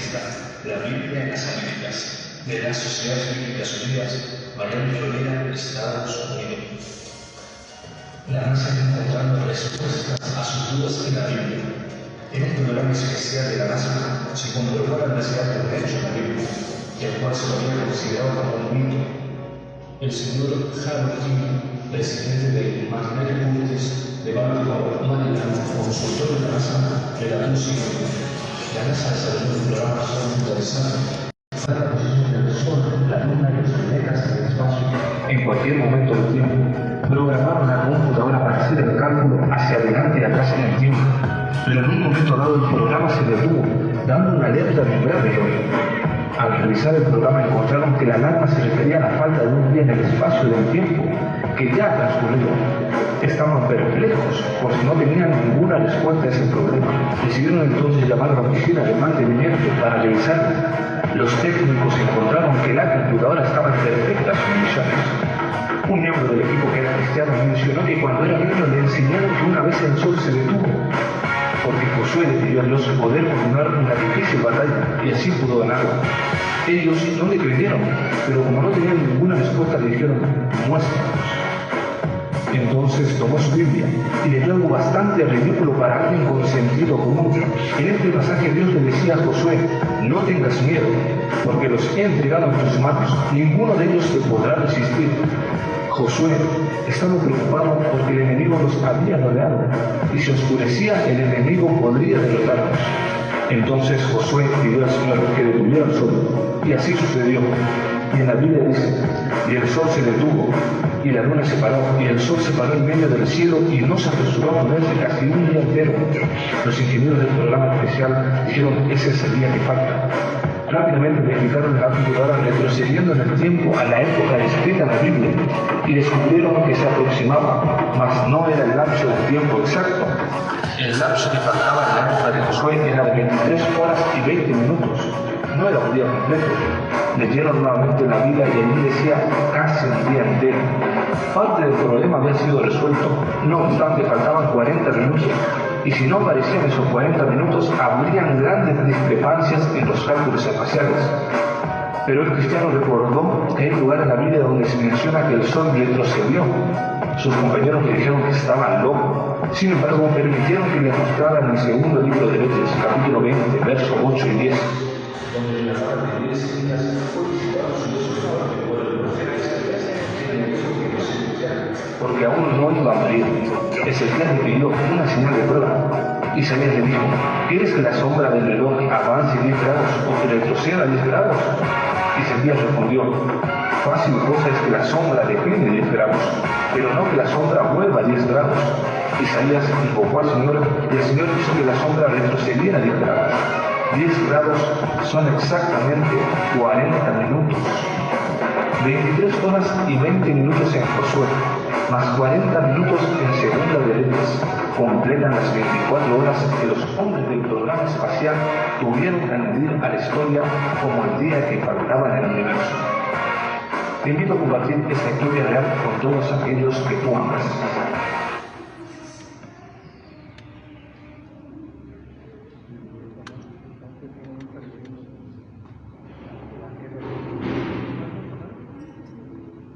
revista La Biblia en las Américas, de las Sociedades Bíblicas Unidas, Miami, Florida, Estados Unidos. La NASA está encontrando respuestas a sus dudas en la Biblia. En este programa especial de la NASA se comprobó la necesidad de un hecho en la Biblia, el cual se lo había considerado como un mito. El señor Harold King, presidente de Magnetic Curtis de Baltimore, Maryland, consultor de la NASA, relató lo siguiente: la NASA desarrolló un programa muy interesante para la posición del Sol, la Luna y los planetas en el espacio en cualquier momento del tiempo. Programaron la computadora para hacer el cálculo hacia adelante y atrás en el tiempo, pero en un momento dado el programa se detuvo, dando una alerta vibratoria. Al revisar el programa encontraron que la alarma se refería a la falta de un día en el espacio y del tiempo, que ya transcurrió. Estaban perplejos, por si no tenían ninguna respuesta a ese problema. Decidieron entonces llamar a la oficina de mantenimiento para revisarla. Los técnicos encontraron que la computadora estaba en perfectas condiciones. Un miembro del equipo que era cristiano mencionó que cuando era niño le enseñaron que una vez el sol se detuvo, porque Josué le pidió a Dios poder continuar una difícil batalla y así pudo ganarla. Ellos no le creyeron, pero como no tenían ninguna respuesta le dijeron: muéstranos. Entonces tomó su Biblia y le dio algo bastante ridículo para alguien con sentido común. En este pasaje Dios le decía a Josué: no tengas miedo, porque los he entregado en tus manos, ninguno de ellos te podrá resistir. Josué estaba preocupado porque el enemigo los había rodeado, y si oscurecía el enemigo podría derrotarlos. Entonces Josué pidió al Señor que detuviera el sol, y así sucedió. Y en la Biblia dice: y el sol se detuvo, y la luna se paró, y el sol se paró en medio del cielo, y no se apresuró a ponerse casi un día entero. Los ingenieros del programa especial dijeron: ese es el día que falta. Rápidamente verificaron la computadora retrocediendo en el tiempo a la época descrita en la Biblia, y descubrieron que se aproximaba, mas no era el lapso del tiempo exacto. El lapso que faltaba en la época de Josué era de 23 horas y 20 minutos. No era un día completo. Leyeron nuevamente la Biblia y allí decía casi un día entero. Parte del problema había sido resuelto, no obstante faltaban 40 minutos, y si no aparecían esos 40 minutos habrían grandes discrepancias en los cálculos espaciales. Pero el cristiano recordó que hay lugares en la Biblia donde se menciona que el sol retrocedió. Sus compañeros le dijeron que estaban locos. Sin embargo, permitieron que le mostraran el segundo libro de Reyes, capítulo 20, versos 8 y 10, donde la palabra de 10 días fue visitado su desorden por el profeta Isaías, que le dijo que no se limpiara, porque aún no iba a morir. Ezequiel le pidió una señal de prueba. Isaías le dijo: ¿quieres que la sombra del reloj avance 10 grados o que retroceda 10 grados? Isaías respondió: fácil cosa es que la sombra decline 10 grados, pero no que la sombra vuelva 10 grados. Isaías invocó al Señor y el Señor hizo que la sombra retrocediera 10 grados. 10 grados son exactamente 40 minutos. 23 horas y 20 minutos en Josué, más 40 minutos en Segunda de Reyes, completan las 24 horas que los hombres del programa espacial tuvieron que añadir a la historia como el día que faltaba en el universo. Te invito a compartir esta historia real con todos aquellos que tú amas.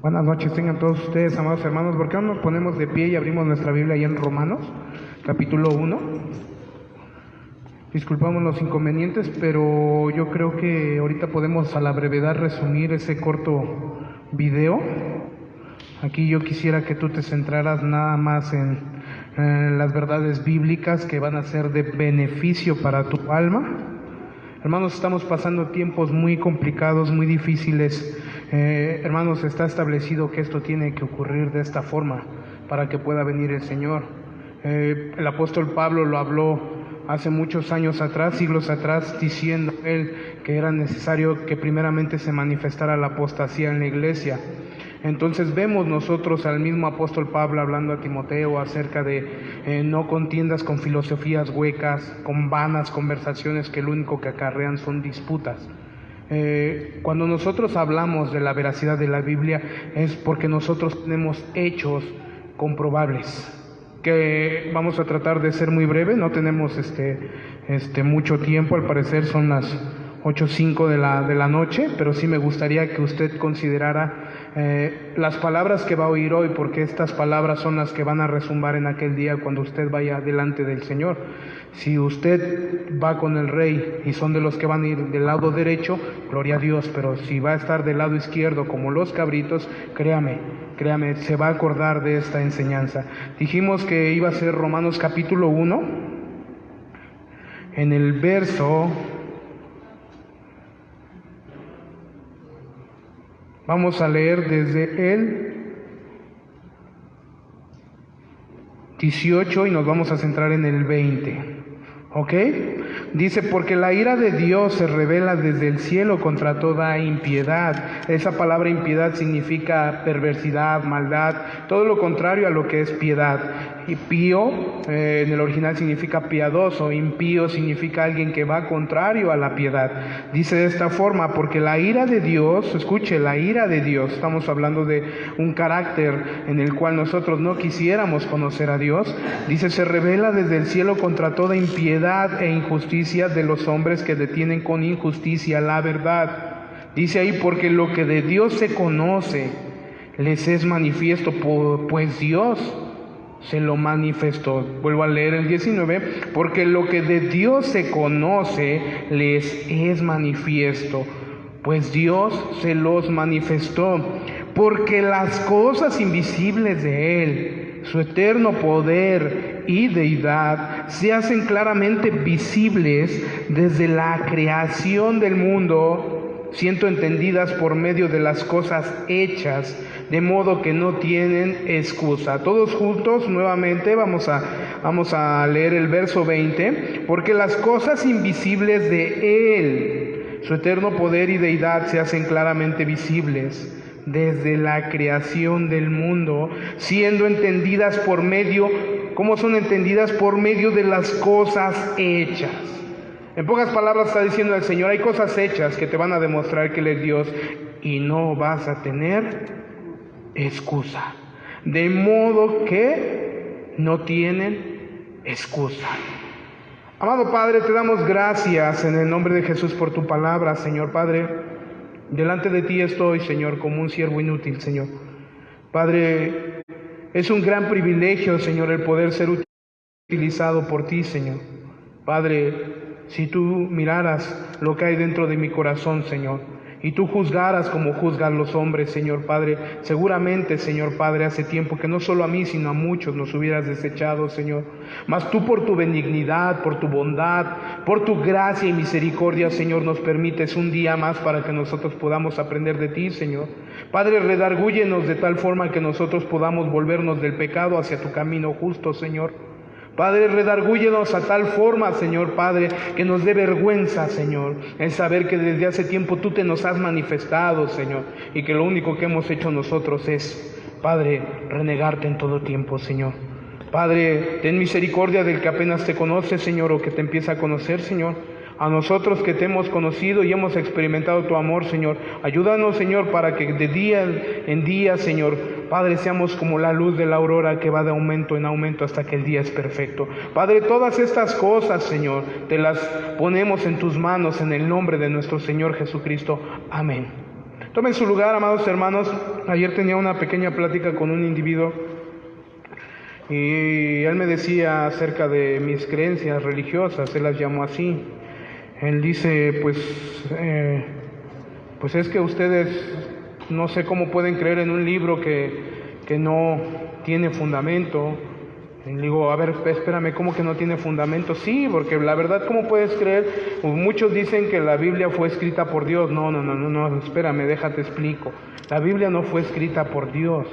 Buenas noches, tengan todos ustedes, amados hermanos. ¿Por qué no nos ponemos de pie y abrimos nuestra Biblia ahí en Romanos, capítulo 1? Disculpamos los inconvenientes, pero yo creo que ahorita podemos a la brevedad resumir ese corto video. Aquí yo quisiera que tú te centraras nada más en las verdades bíblicas que van a ser de beneficio para tu alma. Hermanos, estamos pasando tiempos muy complicados, muy difíciles. Hermanos, está establecido que esto tiene que ocurrir de esta forma para que pueda venir el Señor. El apóstol Pablo lo habló hace muchos años atrás, siglos atrás, diciendo él que era necesario que primeramente se manifestara la apostasía en la iglesia. Entonces vemos nosotros al mismo apóstol Pablo hablando a Timoteo acerca de no contiendas con filosofías huecas, con vanas conversaciones que lo único que acarrean son disputas. Cuando nosotros hablamos de la veracidad de la Biblia es porque nosotros tenemos hechos comprobables, que vamos a tratar de ser muy breve, no tenemos mucho tiempo, al parecer son las 8:05 de la noche, pero sí me gustaría que usted considerara las palabras que va a oír hoy, porque estas palabras son las que van a resumbar en aquel día cuando usted vaya delante del Señor. Si usted va con el Rey y son de los que van a ir del lado derecho, gloria a Dios, pero si va a estar del lado izquierdo como los cabritos, créame, se va a acordar de esta enseñanza. Dijimos que iba a ser Romanos capítulo 1, en el verso... Vamos a leer desde el 18 y nos vamos a centrar en el 20. ¿Ok? Dice, porque la ira de Dios se revela desde el cielo contra toda impiedad. Esa palabra impiedad significa perversidad, maldad, todo lo contrario a lo que es piedad. Y pío en el original significa piadoso, impío significa alguien que va contrario a la piedad. Dice de esta forma, porque la ira de Dios, escuche, la ira de Dios, estamos hablando de un carácter en el cual nosotros no quisiéramos conocer a Dios, dice, se revela desde el cielo contra toda impiedad e injusticia de los hombres que detienen con injusticia la verdad. Dice ahí, porque lo que de Dios se conoce les es manifiesto, pues Dios se lo manifestó. Vuelvo a leer el 19, porque lo que de Dios se conoce les es manifiesto, pues Dios se los manifestó, porque las cosas invisibles de Él, su eterno poder y deidad, se hacen claramente visibles desde la creación del mundo, siendo entendidas por medio de las cosas hechas, de modo que no tienen excusa. Todos juntos nuevamente vamos a leer el verso 20, porque las cosas invisibles de Él, su eterno poder y deidad, se hacen claramente visibles desde la creación del mundo, siendo entendidas por medio, ¿cómo son entendidas? Por medio de las cosas hechas. En pocas palabras está diciendo el Señor, hay cosas hechas que te van a demostrar que Él es Dios y no vas a tener excusa. De modo que no tienen excusa. Amado Padre, te damos gracias en el nombre de Jesús por tu palabra, Señor Padre. Delante de ti estoy, Señor, como un siervo inútil, Señor. Padre, es un gran privilegio, Señor, el poder ser utilizado por ti, Señor. Padre, si tú miraras lo que hay dentro de mi corazón, Señor, y tú juzgaras como juzgan los hombres, Señor Padre, seguramente, Señor Padre, hace tiempo que no solo a mí, sino a muchos nos hubieras desechado, Señor. Mas tú, por tu benignidad, por tu bondad, por tu gracia y misericordia, Señor, nos permites un día más para que nosotros podamos aprender de ti, Señor. Padre, redargúyenos de tal forma que nosotros podamos volvernos del pecado hacia tu camino justo, Señor. Padre, redargúyenos a tal forma, Señor Padre, que nos dé vergüenza, Señor, el saber que desde hace tiempo tú te nos has manifestado, Señor, y que lo único que hemos hecho nosotros es, Padre, renegarte en todo tiempo, Señor. Padre, ten misericordia del que apenas te conoce, Señor, o que te empieza a conocer, Señor. A nosotros que te hemos conocido y hemos experimentado tu amor, Señor, ayúdanos, Señor, para que de día en día, Señor, Padre, seamos como la luz de la aurora que va de aumento en aumento hasta que el día es perfecto. Padre, todas estas cosas, Señor, te las ponemos en tus manos en el nombre de nuestro Señor Jesucristo. Amén. Tomen su lugar, amados hermanos. Ayer tenía una pequeña plática con un individuo y él me decía acerca de mis creencias religiosas, él las llamó así. Él dice, pues es que ustedes no sé cómo pueden creer en un libro que no tiene fundamento. Y le digo, a ver, espérame, ¿cómo que no tiene fundamento? Sí, porque la verdad, ¿cómo puedes creer? Muchos dicen que la Biblia fue escrita por Dios. No, espérame, déjate explico. La Biblia no fue escrita por Dios.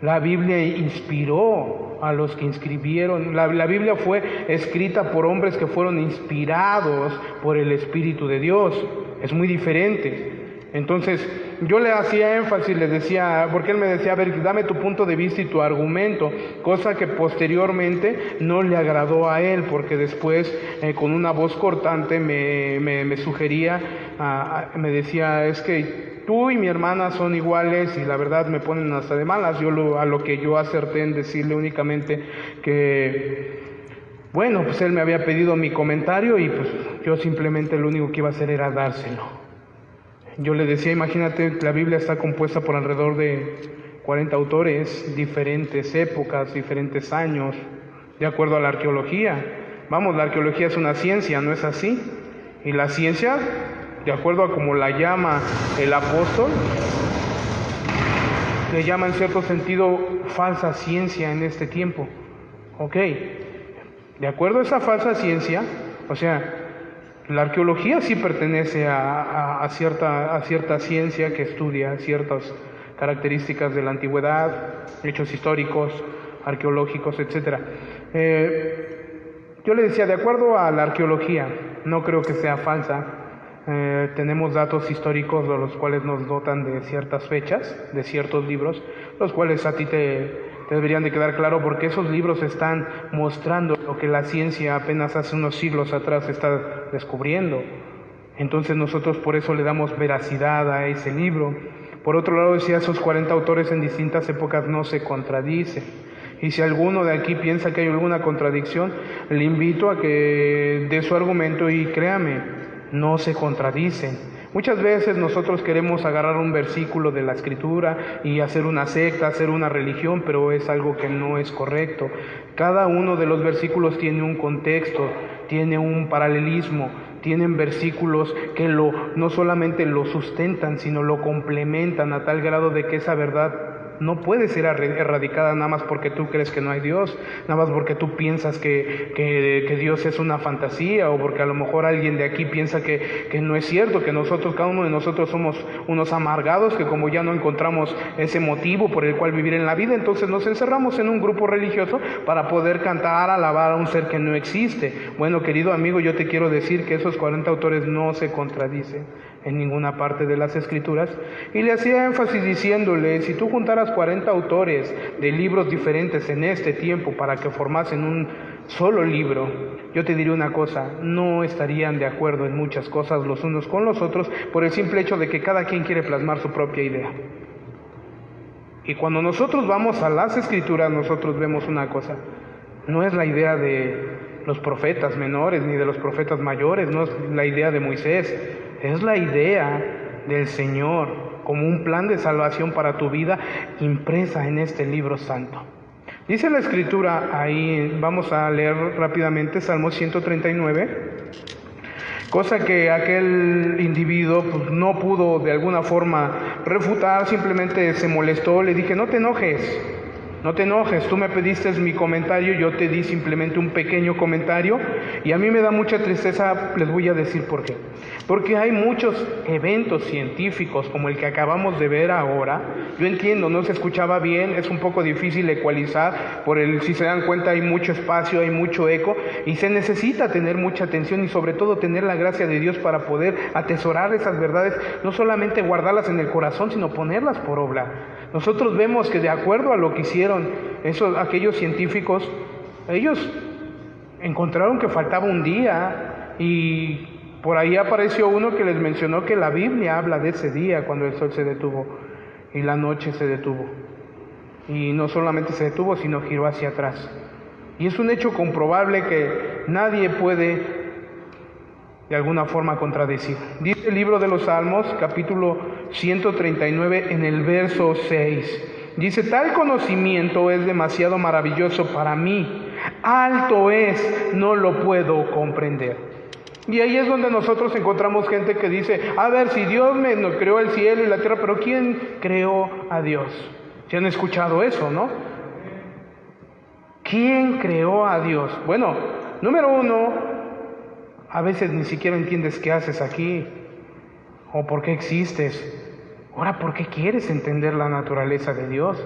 La Biblia inspiró a los que escribieron. La Biblia fue escrita por hombres que fueron inspirados por el Espíritu de Dios. Es muy diferente. Entonces, yo le hacía énfasis, le decía, porque él me decía, a ver, dame tu punto de vista y tu argumento, cosa que posteriormente no le agradó a él, porque después, con una voz cortante, me sugería, me decía, es que tú y mi hermana son iguales y la verdad me ponen hasta de malas. A lo que yo acerté en decirle únicamente que Bueno, pues él me había pedido mi comentario y pues yo simplemente lo único que iba a hacer era dárselo. Yo le decía, imagínate, la Biblia está compuesta por alrededor de 40 autores, diferentes épocas, diferentes años, de acuerdo a la arqueología. Vamos, la arqueología es una ciencia, ¿no es así? Y la ciencia, de acuerdo a como la llama el apóstol, le llama en cierto sentido falsa ciencia en este tiempo. Ok, de acuerdo a esa falsa ciencia, o sea, la arqueología sí pertenece a cierta ciencia que estudia ciertas características de la antigüedad, hechos históricos, arqueológicos, etc. Yo le decía, de acuerdo a la arqueología, no creo que sea falsa. Tenemos datos históricos de los cuales nos dotan de ciertas fechas, de ciertos libros, los cuales a ti te deberían de quedar claro porque esos libros están mostrando lo que la ciencia apenas hace unos siglos atrás está descubriendo. Entonces nosotros por eso le damos veracidad a ese libro. Por otro lado, decía, esos 40 autores en distintas épocas no se contradicen. Y si alguno de aquí piensa que hay alguna contradicción, le invito a que dé su argumento y créame, no se contradicen. Muchas veces nosotros queremos agarrar un versículo de la Escritura y hacer una secta, hacer una religión, pero es algo que no es correcto. Cada uno de los versículos tiene un contexto, tiene un paralelismo, tienen versículos que no solamente lo sustentan, sino lo complementan a tal grado de que esa verdad no puede ser erradicada nada más porque tú crees que no hay Dios, nada más porque tú piensas que Dios es una fantasía, o porque a lo mejor alguien de aquí piensa que no es cierto, que nosotros, cada uno de nosotros somos unos amargados, que como ya no encontramos ese motivo por el cual vivir en la vida, entonces nos encerramos en un grupo religioso para poder cantar, alabar a un ser que no existe. Bueno, querido amigo, yo te quiero decir que esos 40 autores no se contradicen en ninguna parte de las Escrituras, y le hacía énfasis diciéndole, si tú juntaras 40 autores de libros diferentes en este tiempo para que formasen un solo libro, yo te diré una cosa, no estarían de acuerdo en muchas cosas los unos con los otros por el simple hecho de que cada quien quiere plasmar su propia idea. Y cuando nosotros vamos a las Escrituras, nosotros vemos una cosa, no es la idea de los profetas menores ni de los profetas mayores, no es la idea de Moisés, es la idea del Señor como un plan de salvación para tu vida impresa en este libro santo. Dice la Escritura ahí, vamos a leer rápidamente Salmo 139, cosa que aquel individuo pues, no pudo de alguna forma refutar, simplemente se molestó. Le dije, no te enojes, tú me pediste mi comentario, yo te di simplemente un pequeño comentario y a mí me da mucha tristeza, les voy a decir por qué. Porque hay muchos eventos científicos como el que acabamos de ver ahora. Yo entiendo, no se escuchaba bien, es un poco difícil ecualizar, si se dan cuenta hay mucho espacio, hay mucho eco y se necesita tener mucha atención y sobre todo tener la gracia de Dios para poder atesorar esas verdades, no solamente guardarlas en el corazón, sino ponerlas por obra. Nosotros vemos que de acuerdo a lo que hicieron aquellos científicos, ellos encontraron que faltaba un día y por ahí apareció uno que les mencionó que la Biblia habla de ese día cuando el sol se detuvo y la noche se detuvo. Y no solamente se detuvo, sino giró hacia atrás. Y es un hecho comprobable que nadie puede de alguna forma contradecir. Dice el libro de los Salmos, capítulo 139, en el verso 6. Dice, tal conocimiento es demasiado maravilloso para mí, alto es, no lo puedo comprender. Y ahí es donde nosotros encontramos gente que dice, a ver, si Dios nos creó el cielo y la tierra, pero ¿quién creó a Dios? ¿Se han escuchado eso, no? ¿Quién creó a Dios? Bueno, número uno, a veces ni siquiera entiendes qué haces aquí o por qué existes. Ahora, ¿por qué quieres entender la naturaleza de Dios?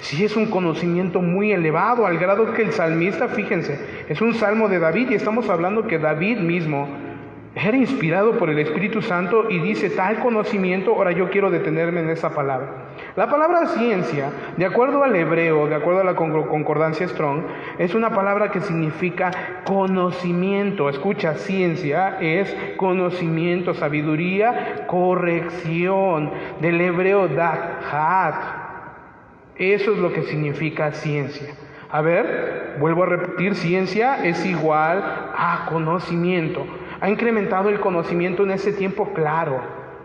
Si es un conocimiento muy elevado, al grado que el salmista, fíjense, es un salmo de David y estamos hablando que David mismo era inspirado por el Espíritu Santo y dice tal conocimiento. Ahora yo quiero detenerme en esa palabra. La palabra ciencia, de acuerdo al hebreo, de acuerdo a la concordancia Strong, es una palabra que significa conocimiento. Escucha, ciencia es conocimiento, sabiduría, corrección. Del hebreo dat, hat. Eso es lo que significa ciencia. A ver, vuelvo a repetir, ciencia es igual a conocimiento. ¿Ha incrementado el conocimiento en ese tiempo? Claro,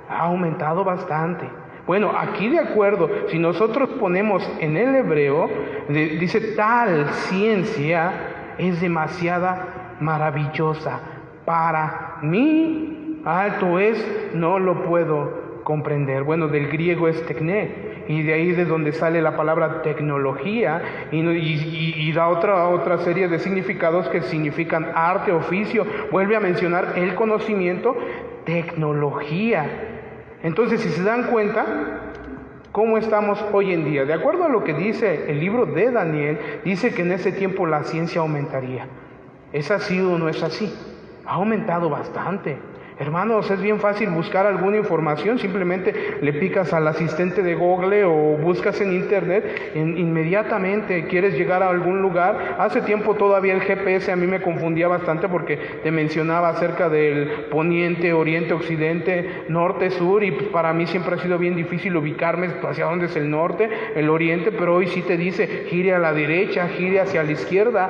ha aumentado bastante. Bueno, aquí de acuerdo, si nosotros ponemos en el hebreo, dice tal ciencia es demasiada maravillosa. Para mí, alto es, no lo puedo comprender. Bueno, del griego es tekné. Y de ahí de donde sale la palabra tecnología y da otra serie de significados que significan arte, oficio. Vuelve a mencionar el conocimiento, tecnología. Entonces, si se dan cuenta, ¿cómo estamos hoy en día? De acuerdo a lo que dice el libro de Daniel, dice que en ese tiempo la ciencia aumentaría. ¿Es así o no es así? Ha aumentado bastante. Hermanos, es bien fácil buscar alguna información, simplemente le picas al asistente de Google o buscas en internet, inmediatamente quieres llegar a algún lugar. Hace tiempo todavía el GPS a mí me confundía bastante porque te mencionaba acerca del poniente, oriente, occidente, norte, sur, y pues para mí siempre ha sido bien difícil ubicarme hacia dónde es el norte, el oriente, pero hoy sí te dice, gire a la derecha, gire hacia la izquierda,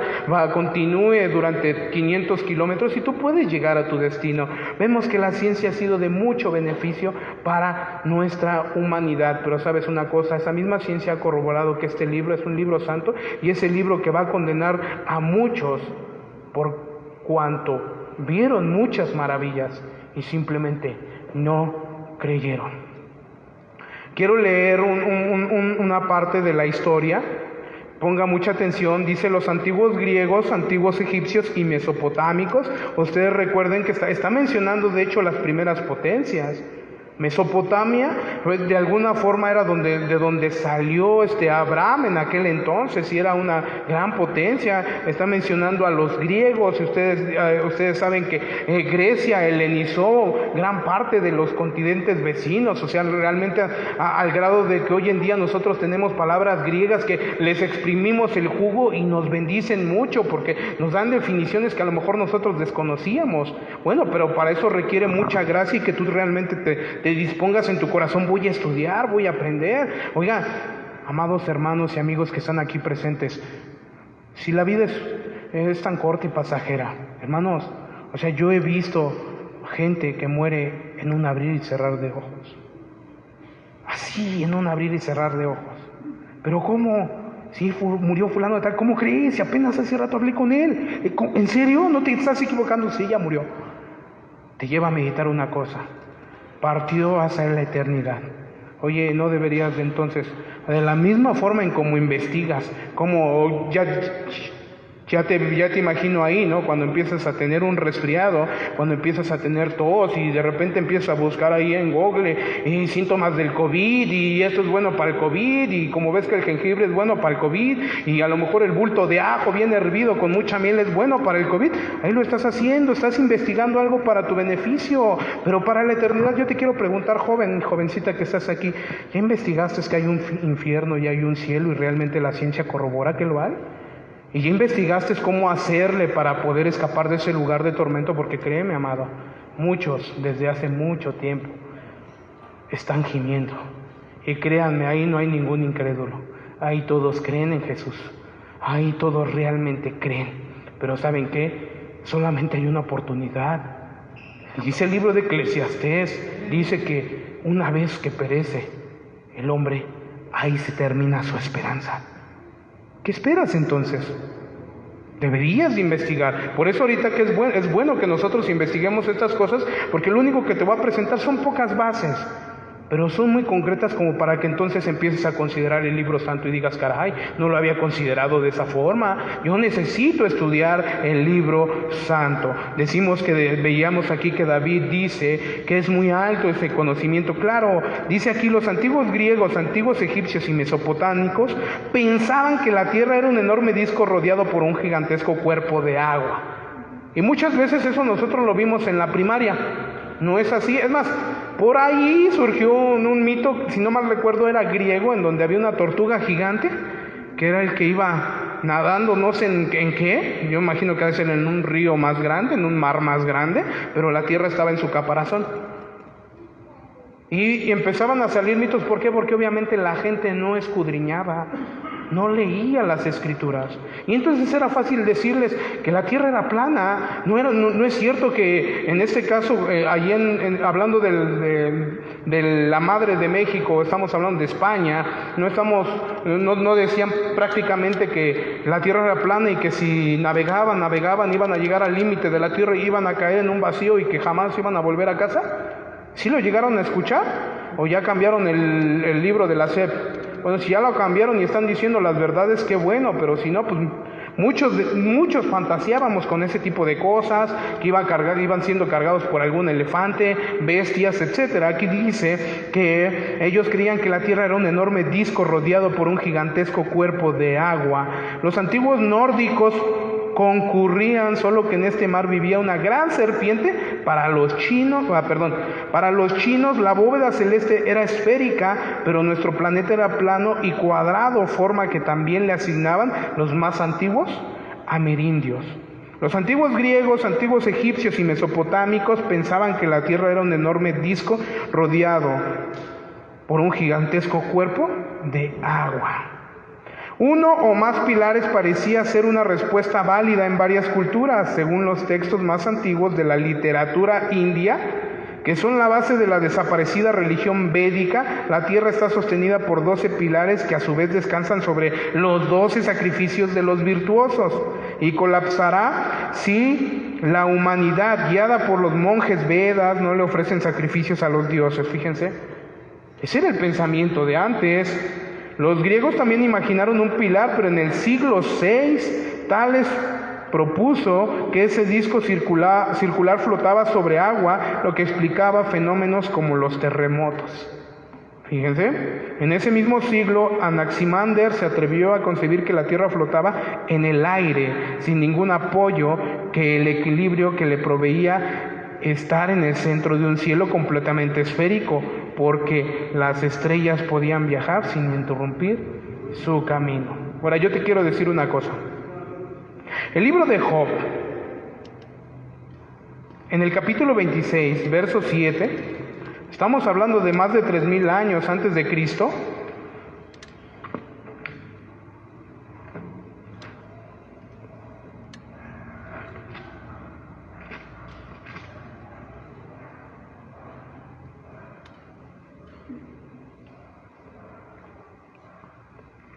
continúe durante 500 kilómetros y tú puedes llegar a tu destino. Vemos que la ciencia ha sido de mucho beneficio para nuestra humanidad, pero sabes una cosa, esa misma ciencia ha corroborado que este libro es un libro santo y es el libro que va a condenar a muchos por cuanto vieron muchas maravillas y simplemente no creyeron. Quiero leer una parte de la historia. Ponga mucha atención, dice los antiguos griegos, antiguos egipcios y mesopotámicos. Ustedes recuerden que está mencionando de hecho las primeras potencias. Mesopotamia, pues, de alguna forma era de donde salió Abraham en aquel entonces y era una gran potencia. Está mencionando a los griegos. Ustedes saben que Grecia helenizó gran parte de los continentes vecinos, o sea, realmente al grado de que hoy en día nosotros tenemos palabras griegas que les exprimimos el jugo y nos bendicen mucho porque nos dan definiciones que a lo mejor nosotros desconocíamos. Bueno, pero para eso requiere mucha gracia y que tú realmente te dispongas en tu corazón, voy a estudiar, voy a aprender. Oiga, amados hermanos y amigos que están aquí presentes, si la vida es tan corta y pasajera, hermanos, o sea, yo he visto gente que muere en un abrir y cerrar de ojos. Así, en un abrir y cerrar de ojos. Pero ¿cómo? Sí, murió fulano de tal, ¿cómo crees? Si apenas hace rato hablé con él. ¿En serio? ¿No te estás equivocando? Sí, ya murió. Te lleva a meditar una cosa. Partió hacia la eternidad. Oye, ¿no deberías de entonces, de la misma forma en cómo investigas, como ya te imagino ahí, ¿no? Cuando empiezas a tener un resfriado, cuando empiezas a tener tos y de repente empiezas a buscar ahí en Google y síntomas del COVID y esto es bueno para el COVID y como ves que el jengibre es bueno para el COVID y a lo mejor el bulto de ajo bien hervido con mucha miel es bueno para el COVID, ahí lo estás haciendo, estás investigando algo para tu beneficio, pero para la eternidad. Yo te quiero preguntar, jovencita que estás aquí, ¿ya investigaste que hay un infierno y hay un cielo y realmente la ciencia corrobora que lo hay? ¿Y ya investigaste cómo hacerle para poder escapar de ese lugar de tormento? Porque créeme, amado, muchos desde hace mucho tiempo están gimiendo. Y créanme, ahí no hay ningún incrédulo. Ahí todos creen en Jesús. Ahí todos realmente creen. Pero ¿saben qué? Solamente hay una oportunidad. Dice el libro de Eclesiastés, dice que una vez que perece el hombre, ahí se termina su esperanza. ¿Qué esperas entonces? Deberías de investigar. Por eso ahorita que es bueno que nosotros investiguemos estas cosas, porque lo único que te va a presentar son pocas bases, pero son muy concretas como para que entonces empieces a considerar el libro santo y digas, caray, no lo había considerado de esa forma, yo necesito estudiar el libro santo. Decimos que veíamos aquí que David dice que es muy alto ese conocimiento. Claro, dice aquí los antiguos griegos, antiguos egipcios y mesopotámicos pensaban que la tierra era un enorme disco rodeado por un gigantesco cuerpo de agua. Y muchas veces eso nosotros lo vimos en la primaria. No es así, es más, por ahí surgió un mito, si no mal recuerdo era griego, en donde había una tortuga gigante, que era el que iba nadando, no sé en qué, yo imagino que debe ser en un río más grande, en un mar más grande, pero la tierra estaba en su caparazón. Y empezaban a salir mitos, ¿por qué? Porque obviamente la gente no escudriñaba. no leía las Escrituras. Y entonces era fácil decirles que la tierra era plana. No es cierto que en este caso, allí hablando de la madre de México, estamos hablando de España, no decían prácticamente que la tierra era plana y que si navegaban, iban a llegar al límite de la tierra y iban a caer en un vacío y que jamás iban a volver a casa. ¿Sí lo llegaron a escuchar? ¿O ya cambiaron el libro de la SEP? Bueno, si ya lo cambiaron y están diciendo las verdades, qué bueno, pero si no, pues muchos fantaseábamos con ese tipo de cosas, que iban siendo cargados por algún elefante, bestias, etcétera. Aquí dice que ellos creían que la tierra era un enorme disco rodeado por un gigantesco cuerpo de agua. Los antiguos nórdicos concurrían, solo que en este mar vivía una gran serpiente. Para los chinos la bóveda celeste era esférica, pero nuestro planeta era plano y cuadrado, forma que también le asignaban los más antiguos amerindios. Los antiguos griegos, antiguos egipcios y mesopotámicos pensaban que la tierra era un enorme disco rodeado por un gigantesco cuerpo de agua. Uno o más pilares parecía ser una respuesta válida en varias culturas, según los textos más antiguos de la literatura india, que son la base de la desaparecida religión védica. La tierra está sostenida por 12 pilares que a su vez descansan sobre los 12 sacrificios de los virtuosos, y colapsará si la humanidad, guiada por los monjes Vedas, no le ofrecen sacrificios a los dioses. Fíjense, ese era el pensamiento de antes. Los griegos también imaginaron un pilar, pero en el siglo VI Tales propuso que ese disco circular flotaba sobre agua, lo que explicaba fenómenos como los terremotos. Fíjense, en ese mismo siglo Anaximander se atrevió a concebir que la Tierra flotaba en el aire, sin ningún apoyo, que el equilibrio que le proveía estar en el centro de un cielo completamente esférico, porque las estrellas podían viajar sin interrumpir su camino. Ahora, yo te quiero decir una cosa. El libro de Job, en el capítulo 26, verso 7, estamos hablando de más de 3000 años antes de Cristo.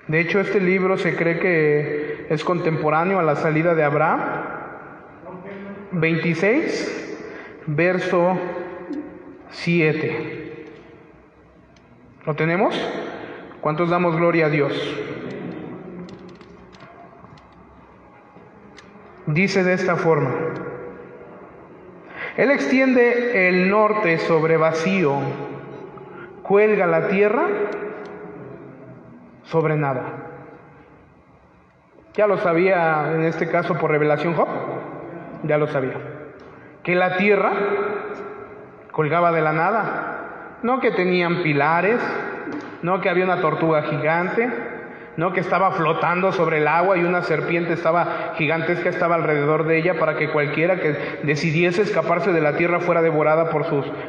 De hecho, este libro se cree que es contemporáneo a la salida de Abraham. 26, verso 7. ¿Lo tenemos? ¿Cuántos damos gloria a Dios? Dice de esta forma: Él extiende el norte sobre vacío, cuelga la tierra sobre nada. Ya lo sabía, en este caso por revelación Job, ya lo sabía, que la tierra colgaba de la nada, no que tenían pilares, no que había una tortuga gigante, no que estaba flotando sobre el agua y una serpiente gigantesca estaba alrededor de ella para que cualquiera que decidiese escaparse de la tierra fuera devorada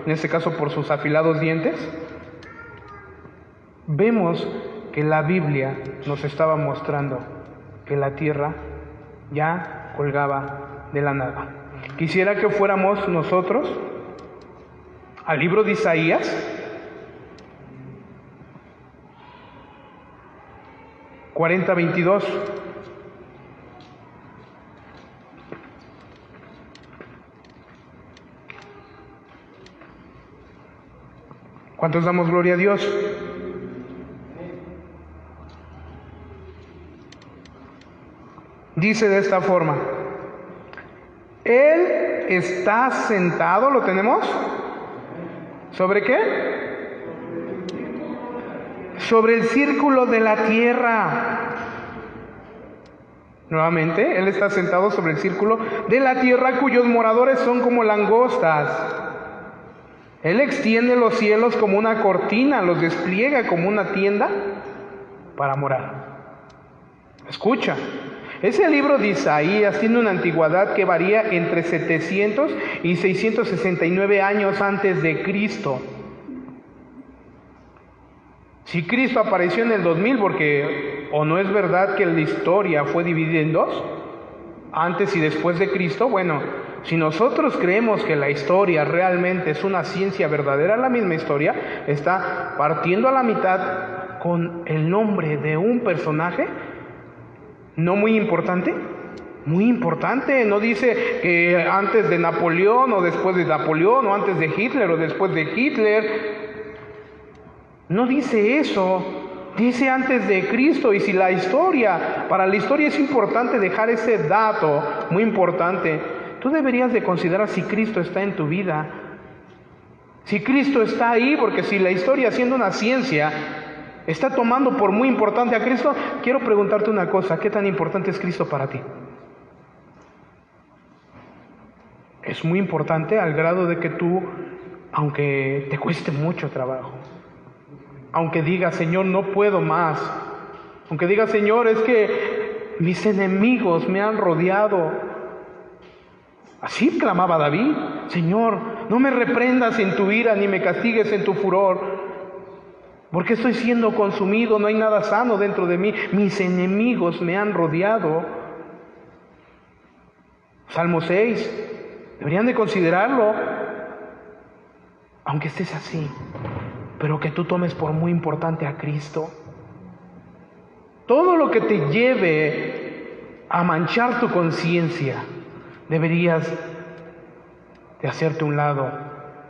en este caso por sus afilados dientes. Vemos que la Biblia nos estaba mostrando que la tierra ya colgaba de la nada. Quisiera que fuéramos nosotros al libro de Isaías, (40:22). ¿Cuántos damos gloria a Dios? Dice de esta forma: Él está sentado, ¿lo tenemos? ¿Sobre qué? Sobre el círculo de la tierra. Nuevamente, Él está sentado sobre el círculo de la tierra, cuyos moradores son como langostas. Él extiende los cielos como una cortina, los despliega como una tienda para morar. Escucha. Ese libro de Isaías tiene una antigüedad que varía entre 700 y 669 años antes de Cristo. Si Cristo apareció en el 2000, porque ¿O no es verdad que la historia fue dividida en dos? Antes y después de Cristo. Bueno, si nosotros creemos que la historia realmente es una ciencia verdadera, la misma historia está partiendo a la mitad con el nombre de un personaje no muy importante. Muy importante, no dice que antes de Napoleón o después de Napoleón, o antes de Hitler o después de Hitler. No dice eso, dice antes de Cristo. Y si la historia, para la historia es importante dejar ese dato muy importante, tú deberías de considerar si Cristo está en tu vida. Si Cristo está ahí, porque si la historia, siendo una ciencia, está tomando por muy importante a Cristo, quiero preguntarte una cosa: ¿qué tan importante es Cristo para ti? Es muy importante al grado de que tú, aunque te cueste mucho trabajo, aunque digas, Señor, no puedo más, aunque digas, Señor, es que mis enemigos me han rodeado. Así clamaba David: Señor, no me reprendas en tu ira, ni me castigues en tu furor, porque estoy siendo consumido, no hay nada sano dentro de mí, mis enemigos me han rodeado. Salmo 6. Deberían de considerarlo, aunque estés así, pero que tú tomes por muy importante a Cristo. Todo lo que te lleve a manchar tu conciencia, deberías de hacerte a un lado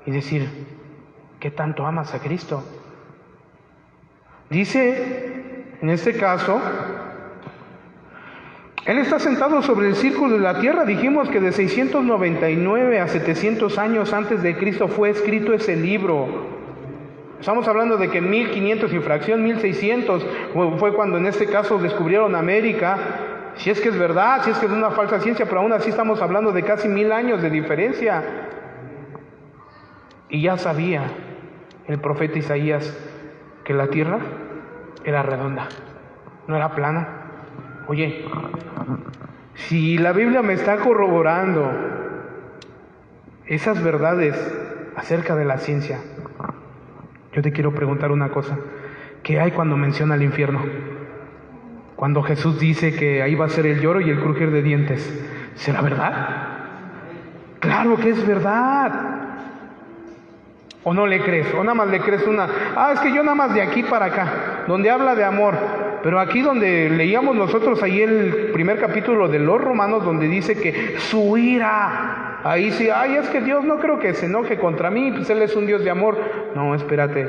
y decir: ¿qué tanto amas a Cristo? Dice, en este caso, Él está sentado sobre el círculo de la tierra. Dijimos que de 699 a 700 años antes de Cristo fue escrito ese libro. Estamos hablando de que 1500 y fracción, 1600, fue cuando en este caso descubrieron América. Si es que es verdad, si es que es una falsa ciencia, pero aún así estamos hablando de casi 1000 años de diferencia. Y ya sabía el profeta Isaías que la tierra era redonda, no era plana. Oye, si la Biblia me está corroborando esas verdades acerca de la ciencia, yo te quiero preguntar una cosa: ¿qué hay cuando menciona el infierno? Cuando Jesús dice que ahí va a ser el lloro y el crujir de dientes, ¿será verdad? Claro que es verdad. ¿O no le crees? ¿O nada más le crees una? Es que yo nada más de aquí para acá, donde habla de amor. Pero aquí donde leíamos nosotros ahí el primer capítulo de los Romanos, donde dice que su ira, ahí sí, es que Dios no creo que se enoje contra mí, pues Él es un Dios de amor. No, espérate,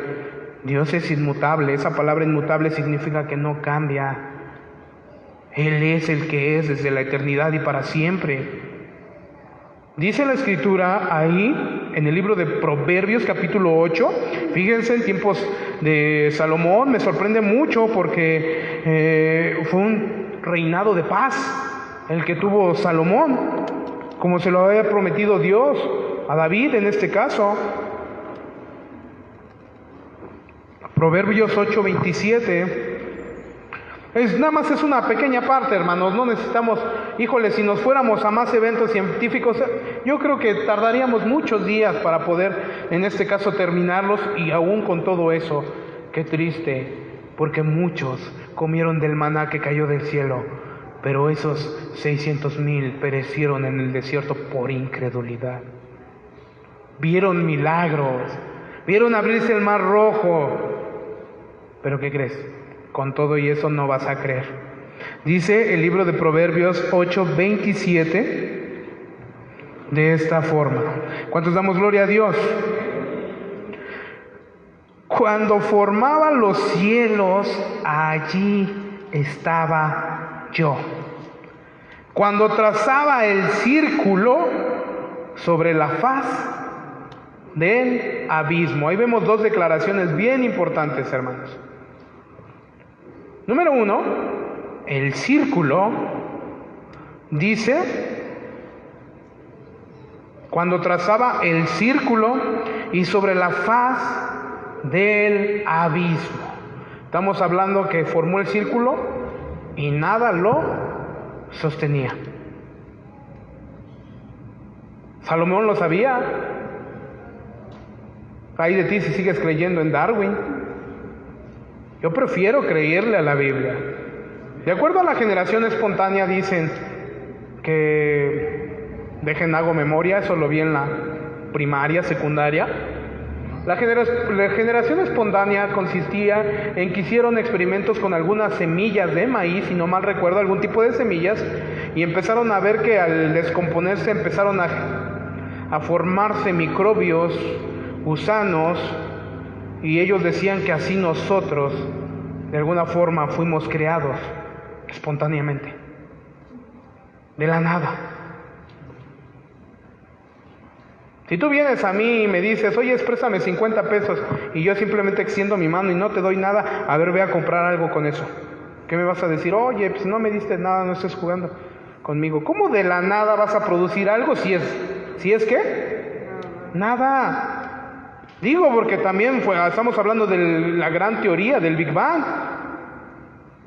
Dios es inmutable. Esa palabra inmutable significa que no cambia. Él es el que es desde la eternidad y para siempre. Dice la Escritura ahí en el libro de Proverbios capítulo 8, fíjense, en tiempos de Salomón, me sorprende mucho porque fue un reinado de paz el que tuvo Salomón, como se lo había prometido Dios a David en este caso. Proverbios 8:27. Nada más es una pequeña parte, hermanos. No necesitamos, si nos fuéramos a más eventos científicos, yo creo que tardaríamos muchos días para poder, en este caso, terminarlos. Y aún con todo eso, qué triste, porque muchos comieron del maná que cayó del cielo, pero esos 600,000 perecieron en el desierto por incredulidad. Vieron milagros, vieron abrirse el mar rojo, pero ¿qué crees? Con todo y eso no vas a creer. Dice el libro de Proverbios 8:27 de esta forma. ¿Cuántos damos gloria a Dios? Cuando formaba los cielos, allí estaba yo. Cuando trazaba el círculo sobre la faz del abismo. Ahí vemos dos declaraciones bien importantes, hermanos. Número 1, el círculo dice, cuando trazaba el círculo y sobre la faz del abismo. Estamos hablando que formó el círculo y nada lo sostenía. Salomón lo sabía. Ay de ti si sigues creyendo en Darwin. Yo prefiero creerle a la Biblia. De acuerdo a la generación espontánea dicen que, hago memoria, eso lo vi en la primaria, secundaria. La generación espontánea consistía en que hicieron experimentos con algunas semillas de maíz, si no mal recuerdo, algún tipo de semillas, y empezaron a ver que al descomponerse empezaron a formarse microbios, gusanos, y ellos decían que así nosotros, de alguna forma, fuimos creados espontáneamente, de la nada. Si tú vienes a mí y me dices, oye, préstame 50 pesos, y yo simplemente extiendo mi mano y no te doy nada, a ver, ve a comprar algo con eso. ¿Qué me vas a decir? Oye, pues no me diste nada, no estés jugando conmigo. ¿Cómo de la nada vas a producir algo si es qué? Nada. Digo, porque también estamos hablando de la gran teoría del Big Bang.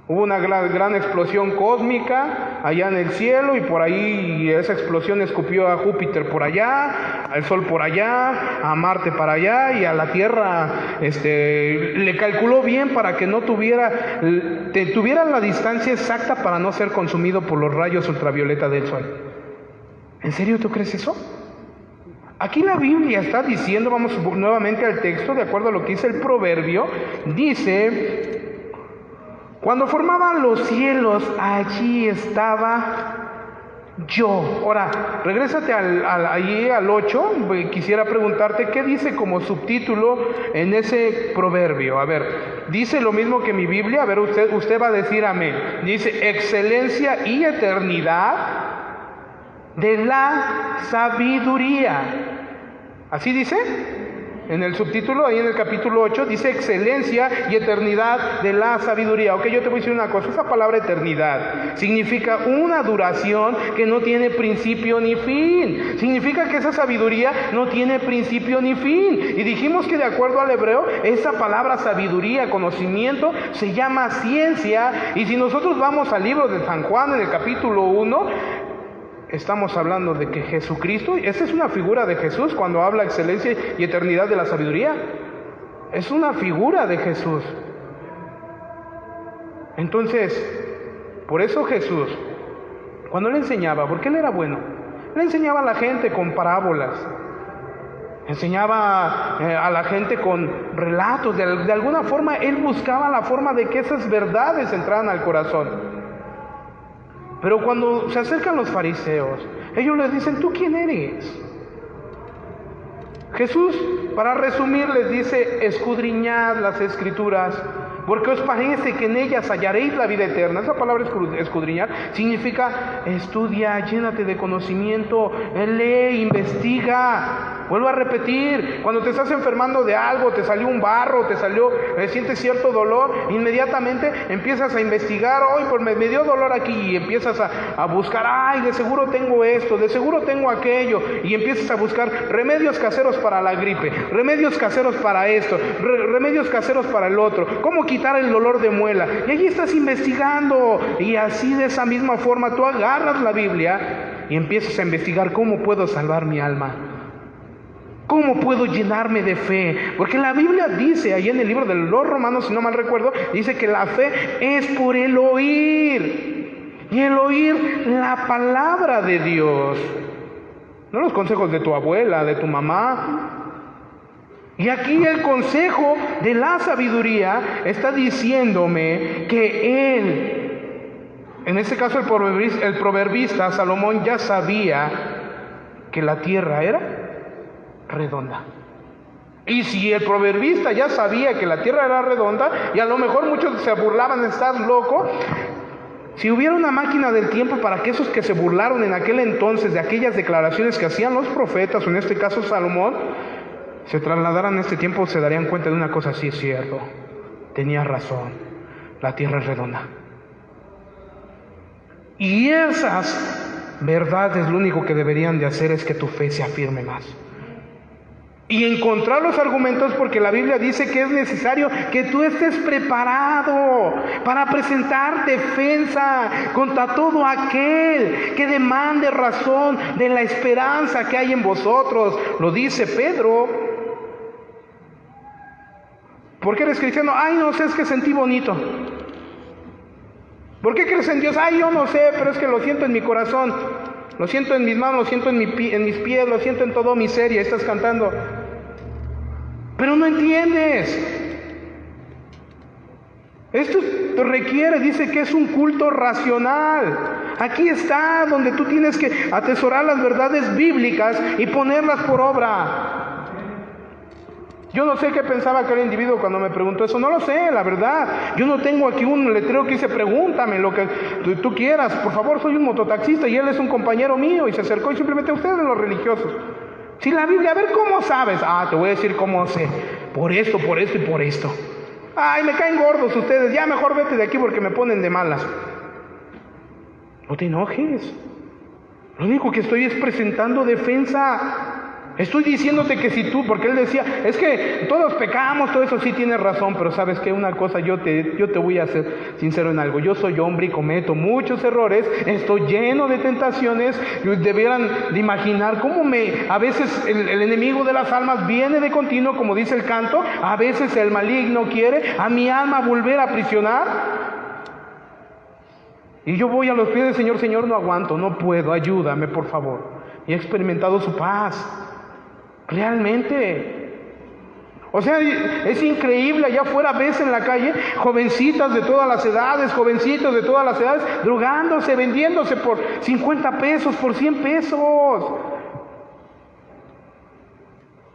Hubo una gran explosión cósmica allá en el cielo, y por ahí esa explosión escupió a Júpiter por allá, al Sol por allá, a Marte para allá, y a la Tierra le calculó bien para que no tuviera la distancia exacta para no ser consumido por los rayos ultravioleta del Sol. ¿En serio tú crees eso? Aquí la Biblia está diciendo, vamos nuevamente al texto, de acuerdo a lo que dice el proverbio, dice: cuando formaban los cielos, allí estaba yo. Ahora, regrésate allí al 8, quisiera preguntarte, ¿qué dice como subtítulo en ese proverbio? A ver, dice lo mismo que mi Biblia, a ver, usted va a decir amén. Dice, excelencia y eternidad de la sabiduría. ¿Así dice? En el subtítulo, ahí en el capítulo 8, dice excelencia y eternidad de la sabiduría. Ok, yo te voy a decir una cosa, esa palabra eternidad significa una duración que no tiene principio ni fin. Significa que esa sabiduría no tiene principio ni fin. Y dijimos que de acuerdo al hebreo, esa palabra sabiduría, conocimiento, se llama ciencia. Y si nosotros vamos al libro de San Juan, en el capítulo 1, estamos hablando de que Jesucristo, esa es una figura de Jesús cuando habla excelencia y eternidad de la sabiduría. Es una figura de Jesús. Entonces, por eso Jesús, cuando le enseñaba, porque él era bueno, le enseñaba a la gente con parábolas, enseñaba a la gente con relatos, de alguna forma él buscaba la forma de que esas verdades entraran al corazón. Pero cuando se acercan los fariseos, ellos les dicen, ¿tú quién eres? Jesús, para resumir, les dice, escudriñad las Escrituras, porque os parece que en ellas hallaréis la vida eterna. Esa palabra escudriñar significa estudia, llénate de conocimiento, lee, investiga. Vuelvo a repetir, cuando te estás enfermando de algo, te salió un barro, sientes cierto dolor, inmediatamente empiezas a investigar, hoy pues me dio dolor aquí, y empiezas a buscar, ay, de seguro tengo esto, de seguro tengo aquello, y empiezas a buscar remedios caseros para la gripe, remedios caseros para esto, remedios caseros para el otro, cómo quitar el dolor de muela, y allí estás investigando, y así de esa misma forma tú agarras la Biblia y empiezas a investigar cómo puedo salvar mi alma. ¿Cómo puedo llenarme de fe? Porque la Biblia dice, ahí en el libro de los Romanos, si no mal recuerdo, dice que la fe es por el oír. Y el oír la palabra de Dios. No los consejos de tu abuela, de tu mamá. Y aquí el consejo de la sabiduría está diciéndome que él, en este caso el proverbista Salomón, ya sabía que la tierra era redonda. Y si el proverbista ya sabía que la tierra era redonda, y a lo mejor muchos se burlaban, estás loco, si hubiera una máquina del tiempo para que esos que se burlaron en aquel entonces de aquellas declaraciones que hacían los profetas, o en este caso Salomón, se trasladaran a este tiempo, se darían cuenta de una cosa: sí es cierto, tenía razón, la tierra es redonda. Y esas verdades lo único que deberían de hacer es que tu fe se afirme más. Y encontrar los argumentos, porque la Biblia dice que es necesario que tú estés preparado para presentar defensa contra todo aquel que demande razón de la esperanza que hay en vosotros. Lo dice Pedro. ¿Por qué eres cristiano? Ay, no sé, es que sentí bonito. ¿Por qué crees en Dios? Ay, yo no sé, pero es que lo siento en mi corazón, lo siento en mis manos, lo siento en mis pies, lo siento en todo mi ser, y estás cantando. Pero no entiendes. Esto te requiere, dice que es un culto racional. Aquí está donde tú tienes que atesorar las verdades bíblicas y ponerlas por obra. Yo no sé qué pensaba aquel individuo cuando me preguntó eso, no lo sé, la verdad. Yo no tengo aquí un letrero que dice pregúntame lo que tú quieras, por favor, soy un mototaxista y él es un compañero mío, y se acercó y simplemente ustedes los religiosos. Si la Biblia, a ver cómo sabes. Te voy a decir cómo sé, por esto y por esto. Ay, me caen gordos ustedes, ya mejor vete de aquí porque me ponen de malas. No te enojes. Lo único que estoy es presentando defensa. Estoy diciéndote que si tú, porque él decía, es que todos pecamos, todo eso sí tienes razón, pero sabes que una cosa, yo te voy a ser sincero en algo. Yo soy hombre y cometo muchos errores, estoy lleno de tentaciones. Debieran de imaginar cómo a veces el enemigo de las almas viene de continuo, como dice el canto. A veces el maligno quiere a mi alma volver a aprisionar. Y yo voy a los pies del Señor, Señor, no aguanto, no puedo, ayúdame por favor. Y he experimentado su paz. Realmente. O sea, es increíble, allá afuera ves en la calle jovencitas de todas las edades, jovencitos de todas las edades, drogándose, vendiéndose por 50 pesos, por 100 pesos.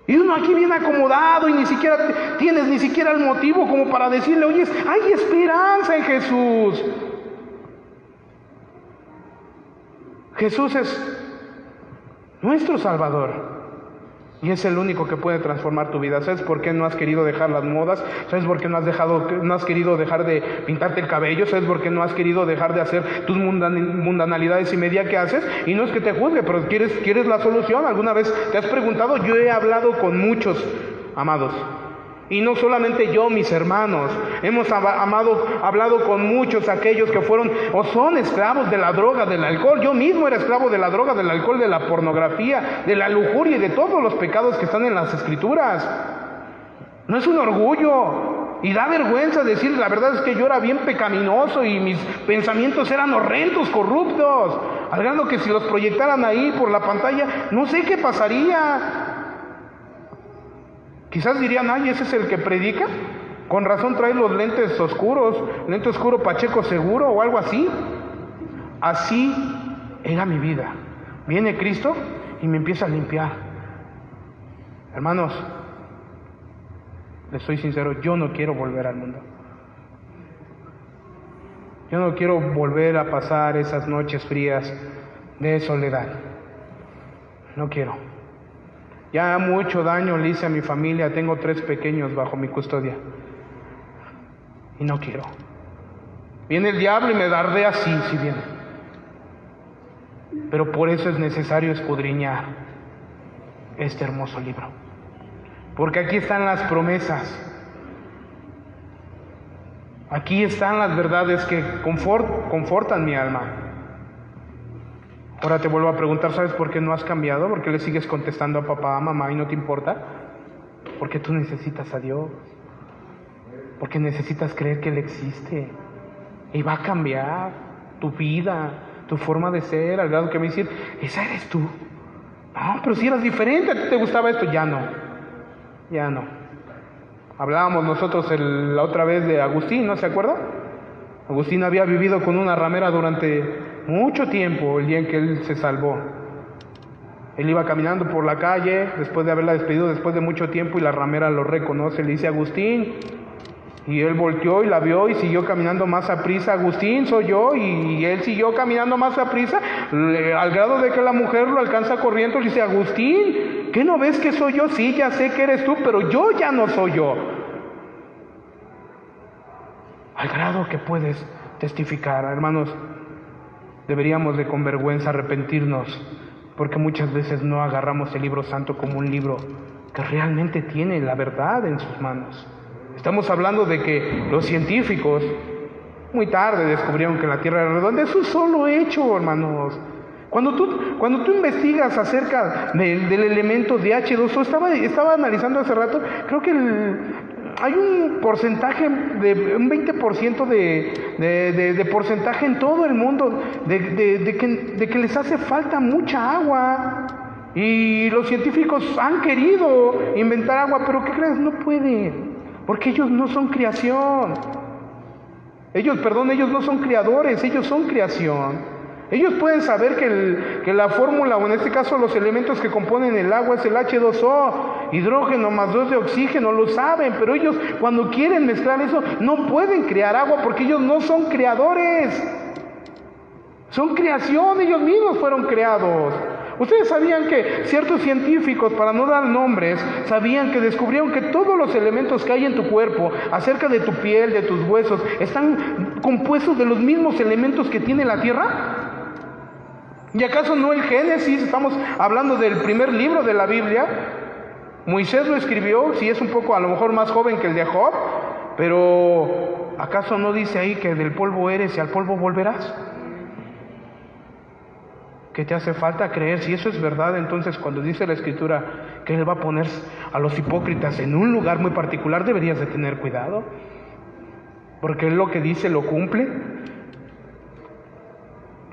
Y uno aquí bien acomodado y ni siquiera tienes ni siquiera el motivo como para decirle, oye, hay esperanza en Jesús. Jesús es nuestro Salvador. Y es el único que puede transformar tu vida. ¿Sabes por qué no has querido dejar las modas? ¿Sabes por qué no has querido dejar de pintarte el cabello? ¿Sabes por qué no has querido dejar de hacer tus mundanalidades y media que haces? Y no es que te juzgue, pero ¿quieres la solución? ¿Alguna vez te has preguntado? Yo he hablado con muchos, amados. Y no solamente yo, mis hermanos, hemos hablado con muchos aquellos que fueron o son esclavos de la droga, del alcohol. Yo mismo era esclavo de la droga, del alcohol, de la pornografía, de la lujuria y de todos los pecados que están en las Escrituras. No es un orgullo y da vergüenza decir, la verdad es que yo era bien pecaminoso y mis pensamientos eran horrendos, corruptos, al grado que si los proyectaran ahí por la pantalla, no sé qué pasaría. Quizás dirían, ay, ese es el que predica. Con razón trae los lentes oscuros, lente oscuro Pacheco Seguro o algo así. Así era mi vida. Viene Cristo y me empieza a limpiar. Hermanos, les soy sincero, yo no quiero volver al mundo. Yo no quiero volver a pasar esas noches frías de soledad. No quiero. Ya mucho daño le hice a mi familia, tengo 3 pequeños bajo mi custodia. Y no quiero. Viene el diablo y me dardea, sí viene. Pero por eso es necesario escudriñar este hermoso libro. Porque aquí están las promesas. Aquí están las verdades que confortan mi alma. Ahora te vuelvo a preguntar, ¿sabes por qué no has cambiado? ¿Por qué le sigues contestando a papá, a mamá y no te importa? Porque tú necesitas a Dios. Porque necesitas creer que Él existe. Y va a cambiar tu vida, tu forma de ser, al grado que me dicen, esa eres tú. No, pero si eras diferente, a ti te gustaba esto. Ya no. Hablábamos nosotros la otra vez de Agustín, ¿no se acuerda? Agustín había vivido con una ramera durante mucho tiempo, el día en que él se salvó. Él iba caminando por la calle, después de haberla despedido después de mucho tiempo, y la ramera lo reconoce, le dice, Agustín, y él volteó y la vio y siguió caminando más a prisa. Agustín, soy yo. Y él siguió caminando más a prisa, al grado de que la mujer lo alcanza corriendo y le dice, Agustín, ¿qué no ves que soy yo? Sí, ya sé que eres tú, pero yo ya no soy yo. Al grado que puedes testificar, hermanos, deberíamos de con vergüenza arrepentirnos, porque muchas veces no agarramos el libro santo como un libro que realmente tiene la verdad en sus manos. Estamos hablando de que los científicos muy tarde descubrieron que la Tierra era redonda. Es un solo hecho, hermanos. Cuando tú investigas acerca del elemento de H2O, estaba analizando hace rato, creo que hay un porcentaje, de un 20% de porcentaje en todo el mundo de que les hace falta mucha agua. Y los científicos han querido inventar agua, pero ¿qué crees? No pueden, porque ellos no son creación. Ellos no son creadores, ellos son creación. Ellos pueden saber que la fórmula, o en este caso los elementos que componen el agua, es el H2O, hidrógeno más 2 de oxígeno, lo saben, pero ellos cuando quieren mezclar eso no pueden crear agua porque ellos no son creadores. Son creación, ellos mismos fueron creados. Ustedes sabían que ciertos científicos, para no dar nombres, descubrieron que todos los elementos que hay en tu cuerpo, acerca de tu piel, de tus huesos, están compuestos de los mismos elementos que tiene la Tierra. ¿Y acaso no el Génesis? Estamos hablando del primer libro de la Biblia. Moisés lo escribió, sí es un poco a lo mejor más joven que el de Job, pero ¿acaso no dice ahí que del polvo eres y al polvo volverás? ¿Qué te hace falta creer? Si eso es verdad, entonces cuando dice la Escritura que Él va a poner a los hipócritas en un lugar muy particular, deberías de tener cuidado, porque Él lo que dice lo cumple.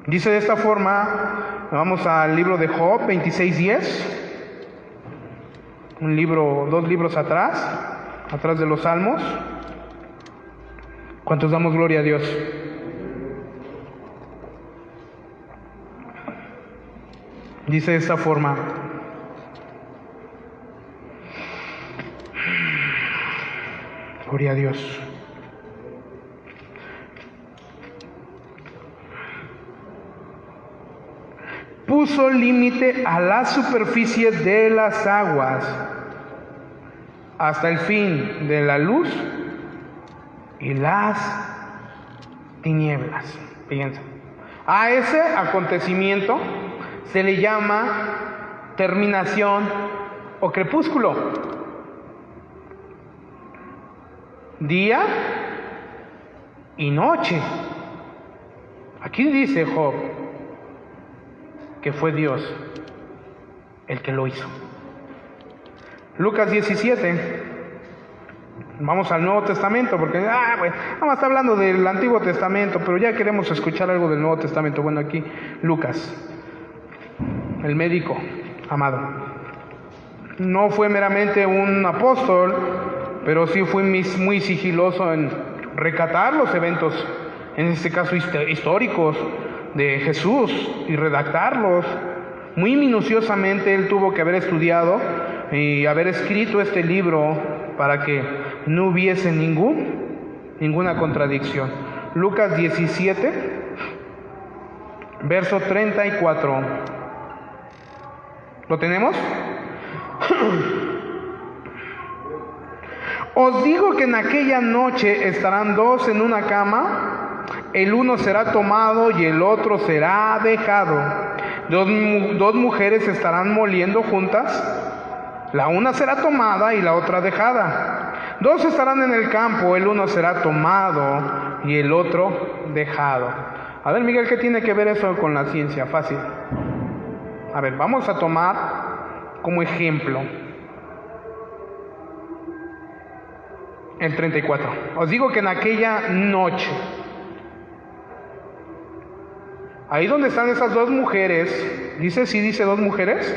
Dice de esta forma, vamos al libro de Job 26:10, dos libros atrás de los Salmos. ¿Cuántos damos gloria a Dios? Dice de esta forma: gloria a Dios. Puso límite a la superficie de las aguas hasta el fin de la luz y las tinieblas. Fíjense, a ese acontecimiento se le llama terminación o crepúsculo. Día y noche. Aquí dice Job que fue Dios el que lo hizo. Lucas 17. Vamos al Nuevo Testamento, porque vamos a estar hablando del Antiguo Testamento, pero ya queremos escuchar algo del Nuevo Testamento. Bueno, aquí Lucas, el médico amado, no fue meramente un apóstol, pero sí fue muy sigiloso en recatar los eventos, en este caso históricos, de Jesús, y redactarlos muy minuciosamente. Él tuvo que haber estudiado y haber escrito este libro para que no hubiese ninguna contradicción. Lucas 17, verso 34. ¿Lo tenemos? Os digo que en aquella noche estarán dos en una cama, el uno será tomado y el otro será dejado. Dos mujeres estarán moliendo juntas, la una será tomada y la otra dejada. Dos estarán en el campo, el uno será tomado y el otro dejado. A ver, Miguel, ¿qué tiene que ver eso con la ciencia? Fácil. A ver, vamos a tomar como ejemplo el 34. Os digo que en aquella noche, ahí donde están esas dos mujeres, dice dos mujeres,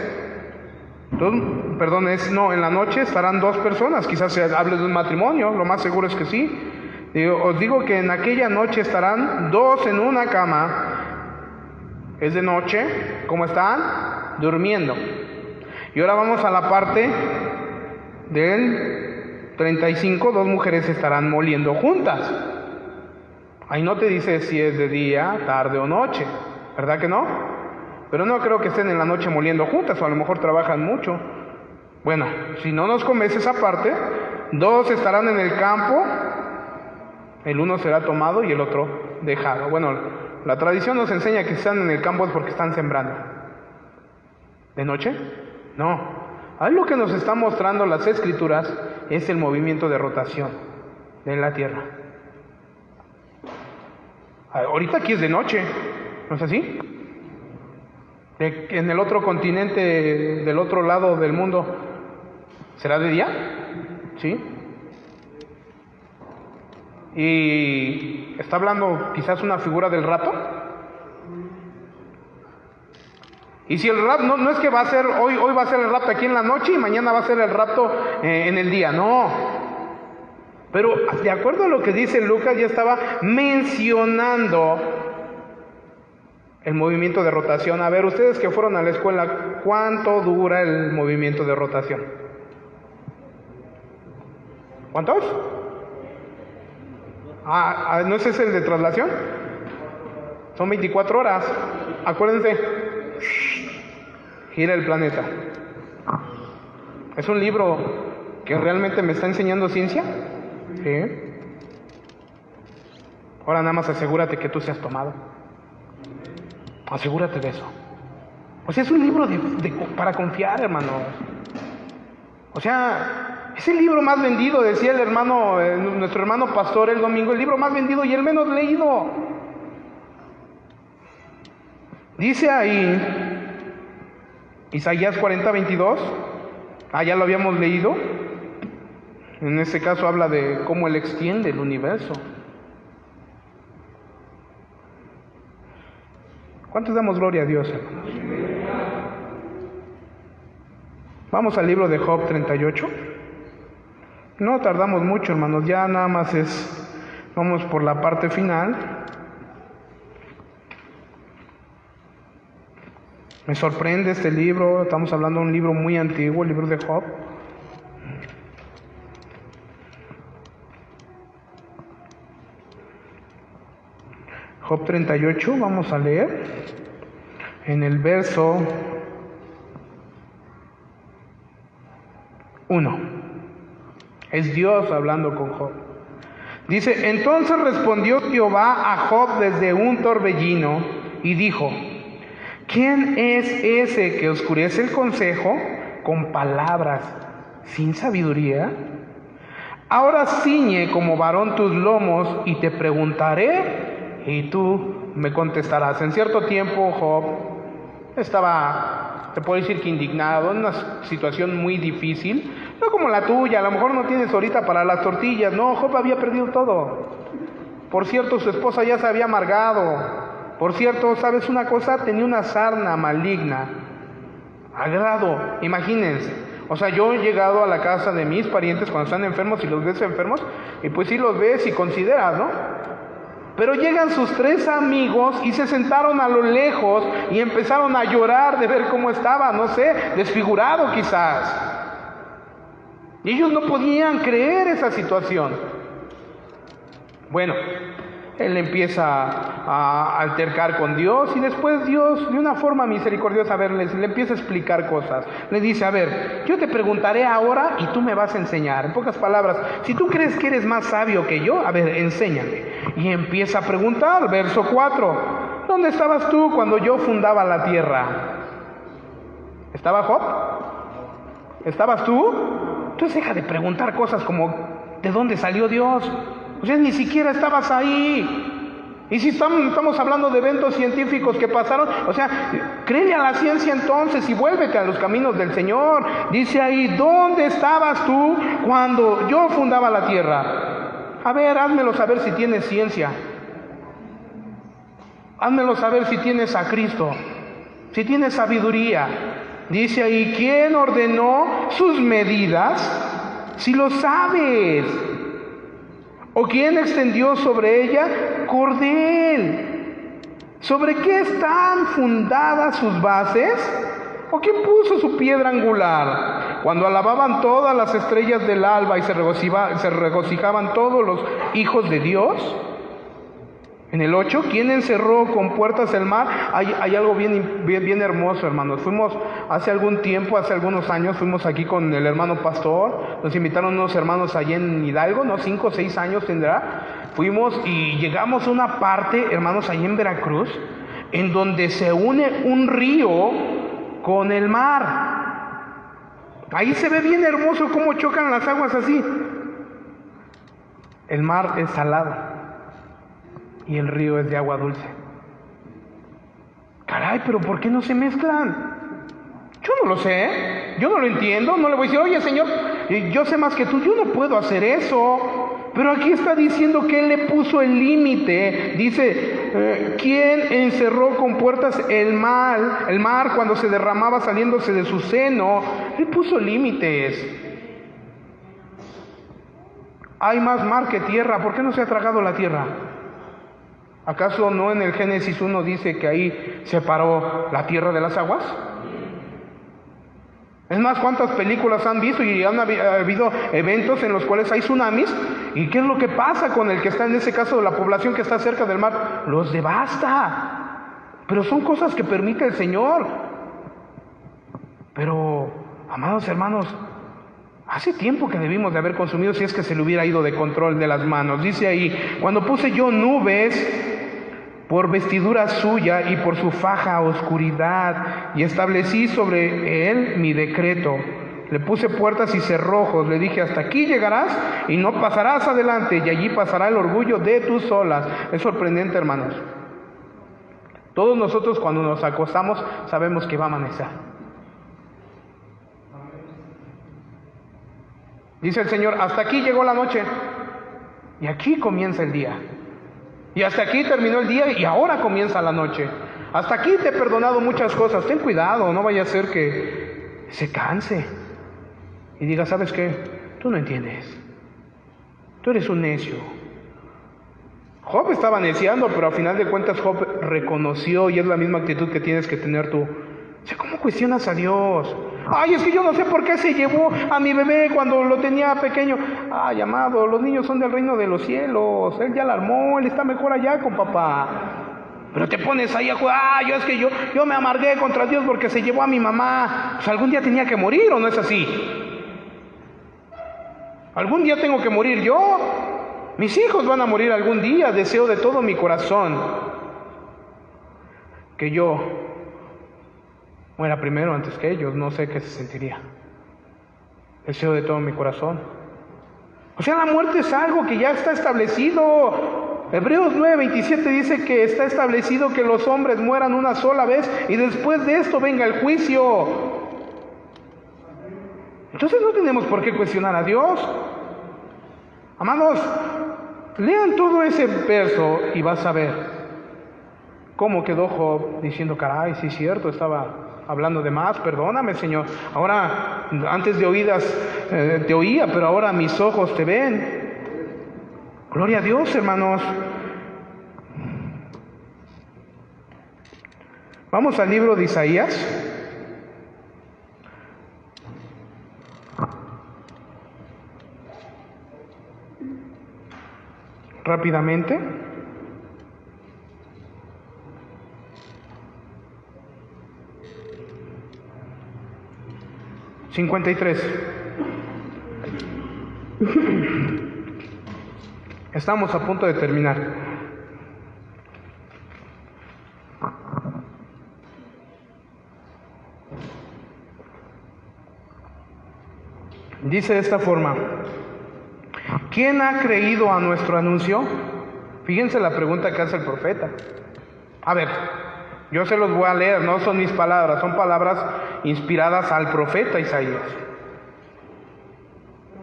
en la noche estarán dos personas, quizás se hable de un matrimonio, lo más seguro es que sí. Os digo que en aquella noche estarán dos en una cama, es de noche, ¿cómo están? Durmiendo. Y ahora vamos a la parte del 35, dos mujeres estarán moliendo juntas. Ahí no te dice si es de día, tarde o noche, ¿verdad que no? Pero no creo que estén en la noche moliendo juntas, o a lo mejor trabajan mucho. Bueno, si no nos convence esa parte, dos estarán en el campo, el uno será tomado y el otro dejado. Bueno, la tradición nos enseña que si están en el campo es porque están sembrando. ¿De noche? No. Ahí lo que nos están mostrando las Escrituras es el movimiento de rotación de la Tierra. Ahorita aquí es de noche, ¿no es así? En el otro continente, del otro lado del mundo, ¿será de día? ¿Sí? Y está hablando quizás una figura del rapto. Y si el rapto, no es que va a ser, hoy va a ser el rapto aquí en la noche y mañana va a ser el rapto en el día, no. Pero de acuerdo a lo que dice Lucas, ya estaba mencionando el movimiento de rotación. A ver, ustedes que fueron a la escuela, ¿cuánto dura el movimiento de rotación? ¿Cuántos? ¿No es ese el de traslación? Son 24 horas. Acuérdense, gira el planeta. ¿Es un libro que realmente me está enseñando ciencia? Sí. Ahora nada más asegúrate que tú seas tomado. Asegúrate de eso. O sea, es un libro para confiar, hermanos. O sea, es el libro más vendido, decía el hermano, nuestro hermano pastor el domingo, el libro más vendido y el menos leído. Dice ahí, Isaías 40:22, ya lo habíamos leído. En este caso habla de cómo Él extiende el universo. ¿Cuántos damos gloria a Dios, hermanos? Vamos al libro de Job 38. No tardamos mucho, hermanos, ya nada más vamos por la parte final. Me sorprende este libro, estamos hablando de un libro muy antiguo, el libro de Job. Job 38, vamos a leer en el verso 1. Es Dios hablando con Job. Dice, entonces respondió Jehová a Job desde un torbellino y dijo, ¿quién es ese que oscurece el consejo con palabras sin sabiduría? Ahora ciñe como varón tus lomos y te preguntaré y tú me contestarás. En cierto tiempo Job estaba, te puedo decir que indignado, en una situación muy difícil, no como la tuya, a lo mejor no tienes ahorita para las tortillas, no, Job había perdido todo. Por cierto, su esposa ya se había amargado. Por cierto, ¿sabes una cosa? Tenía una sarna maligna, al grado, imagínense. O sea, yo he llegado a la casa de mis parientes cuando están enfermos y los ves enfermos, y pues sí los ves y consideras, ¿no? Pero llegan sus 3 amigos y se sentaron a lo lejos y empezaron a llorar de ver cómo estaba, no sé, desfigurado quizás. Y ellos no podían creer esa situación. Bueno, él empieza a altercar con Dios y después Dios, de una forma misericordiosa, le empieza a explicar cosas. Le dice, a ver, yo te preguntaré ahora y tú me vas a enseñar. En pocas palabras, si tú crees que eres más sabio que yo, a ver, enséñame. Y empieza a preguntar, verso 4, ¿dónde estabas tú cuando yo fundaba la tierra? ¿Estaba Job? ¿Estabas tú? Entonces deja de preguntar cosas como, ¿de dónde salió Dios? O sea, ni siquiera estabas ahí. Y si estamos hablando de eventos científicos que pasaron, o sea, créele a la ciencia entonces y vuélvete a los caminos del Señor. Dice ahí, ¿dónde estabas tú cuando yo fundaba la tierra? A ver, házmelo saber si tienes ciencia. Házmelo saber si tienes a Cristo, si tienes sabiduría. Dice ahí, ¿quién ordenó sus medidas? Si lo sabes. ¿O quién extendió sobre ella cordel? ¿Sobre qué están fundadas sus bases? ¿O quién puso su piedra angular? Cuando alababan todas las estrellas del alba y se regocijaban todos los hijos de Dios. En el 8, ¿quién encerró con puertas el mar? Hay algo bien hermoso, hermanos. Fuimos hace algún tiempo, hace algunos años, fuimos aquí con el hermano pastor. Nos invitaron unos hermanos allí en Hidalgo, ¿no? 5 o 6 años tendrá. Fuimos y llegamos a una parte, hermanos, allí en Veracruz, en donde se une un río con el mar. Ahí se ve bien hermoso cómo chocan las aguas así. El mar es salado y el río es de agua dulce. Caray, pero ¿por qué no se mezclan? Yo no lo sé, yo no lo entiendo. No le voy a decir, oye Señor, yo sé más que tú, yo no puedo hacer eso. Pero aquí está diciendo que Él le puso el límite. Dice, ¿quién encerró con puertas el mar cuando se derramaba saliéndose de su seno? Él puso límites. Hay más mar que tierra. ¿Por qué no se ha tragado la tierra? ¿Acaso no en el Génesis 1 dice que ahí separó la tierra de las aguas? Es más, ¿cuántas películas han visto y han habido eventos en los cuales hay tsunamis? ¿Y qué es lo que pasa con el que está en ese caso de la población que está cerca del mar? Los devasta. Pero son cosas que permite el Señor. Pero, amados hermanos, hace tiempo que debimos de haber consumido si es que se le hubiera ido de control de las manos. Dice ahí, cuando puse yo nubes por vestidura suya y por su faja oscuridad, y establecí sobre él mi decreto. Le puse puertas y cerrojos, le dije, hasta aquí llegarás y no pasarás adelante, y allí pasará el orgullo de tus olas. Es sorprendente, hermanos. Todos nosotros cuando nos acostamos sabemos que va a amanecer. Dice el Señor, hasta aquí llegó la noche, y aquí comienza el día. Y hasta aquí terminó el día y ahora comienza la noche. Hasta aquí te he perdonado muchas cosas. Ten cuidado, no vaya a ser que se canse y diga, ¿sabes qué? Tú no entiendes. Tú eres un necio. Job estaba neciando, pero al final de cuentas Job reconoció, y es la misma actitud que tienes que tener tú. ¿Cómo cuestionas a Dios? Ay, es que yo no sé por qué se llevó a mi bebé cuando lo tenía pequeño. Ay, amado, los niños son del reino de los cielos. Él ya la armó, él está mejor allá con papá. Pero te pones ahí a jugar. Yo me amargué contra Dios porque se llevó a mi mamá. Pues algún día tenía que morir, ¿o no es así? Algún día tengo que morir yo. Mis hijos van a morir algún día. Deseo de todo mi corazón que yo muera primero antes que ellos. No sé qué se sentiría. Deseo de todo mi corazón. O sea, la muerte es algo que ya está establecido. Hebreos 9:27 dice que está establecido que los hombres mueran una sola vez y después de esto venga el juicio. Entonces no tenemos por qué cuestionar a Dios. Amados, lean todo ese verso y vas a ver cómo quedó Job diciendo, caray, sí es cierto, estaba hablando de más, perdóname, Señor. Ahora, antes de oídas te oía, pero ahora mis ojos te ven. Gloria a Dios, hermanos. Vamos al libro de Isaías. Rápidamente. ...53... Estamos a punto de terminar. Dice de esta forma: ¿quién ha creído a nuestro anuncio? Fíjense la pregunta que hace el profeta. A ver, yo se los voy a leer, no son mis palabras, son palabras inspiradas al profeta Isaías.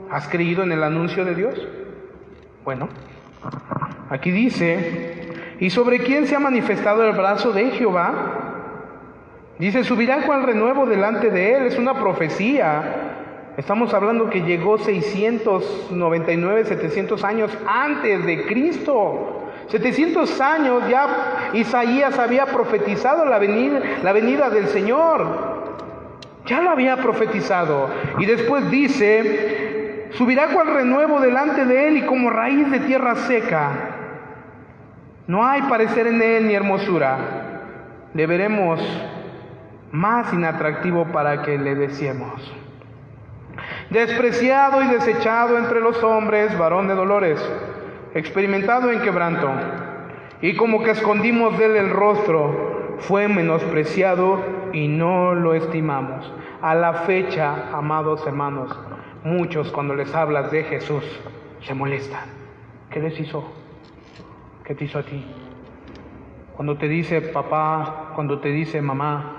¿Has creído en el anuncio de Dios? Bueno, aquí dice, ¿y sobre quién se ha manifestado el brazo de Jehová? Dice, subirá cual renuevo delante de él. Es una profecía. Estamos hablando que llegó 699, 700 años antes de Cristo. 700 años ya Isaías había profetizado la venida del Señor. Ya lo había profetizado. Y después dice, subirá cual renuevo delante de él y como raíz de tierra seca. No hay parecer en él ni hermosura. Le veremos más inatractivo para que le deseemos. Despreciado y desechado entre los hombres, varón de dolores, experimentado en quebranto, y como que escondimos de él el rostro, fue menospreciado y no lo estimamos. A la fecha, amados hermanos, muchos cuando les hablas de Jesús se molestan. ¿Qué les hizo? ¿Qué te hizo a ti? Cuando te dice papá, cuando te dice mamá,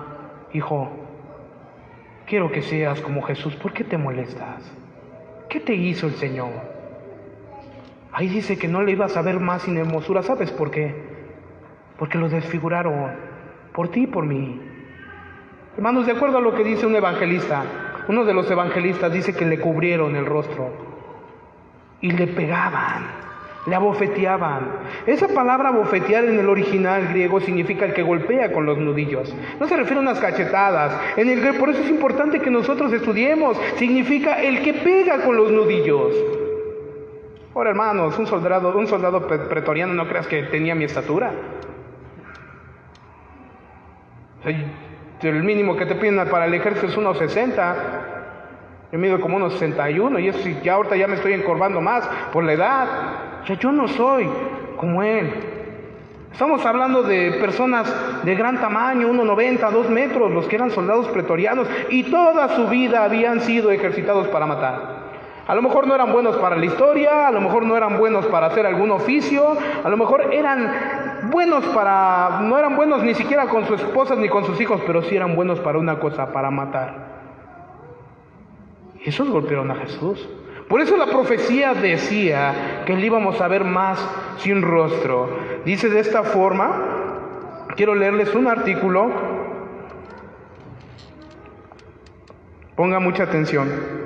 hijo, quiero que seas como Jesús, ¿por qué te molestas? ¿Qué te hizo el Señor? Ahí dice que no le ibas a ver más sin hermosura. ¿Sabes por qué? Porque lo desfiguraron por ti y por mí. Hermanos, de acuerdo a lo que dice un evangelista, uno de los evangelistas dice que le cubrieron el rostro y le pegaban, le abofeteaban. Esa palabra abofetear en el original griego significa el que golpea con los nudillos. No se refiere a unas cachetadas. Por eso es importante que nosotros estudiemos. Significa el que pega con los nudillos. Ahora, hermanos, un soldado pretoriano, no creas que tenía mi estatura. O sea, el mínimo que te piden para el ejército es 1.60. Yo mido como 1.61 y eso ya ahorita ya me estoy encorvando más por la edad. O sea, yo no soy como él. Estamos hablando de personas de gran tamaño, 1.90, 2 metros, los que eran soldados pretorianos, y toda su vida habían sido ejercitados para matar. A lo mejor no eran buenos para la historia, a lo mejor no eran buenos para hacer algún oficio, a lo mejor no eran buenos ni siquiera con sus esposas ni con sus hijos, pero sí eran buenos para una cosa, para matar. Y esos golpearon a Jesús. Por eso la profecía decía que le íbamos a ver más sin rostro. Dice de esta forma, quiero leerles un artículo, ponga mucha atención.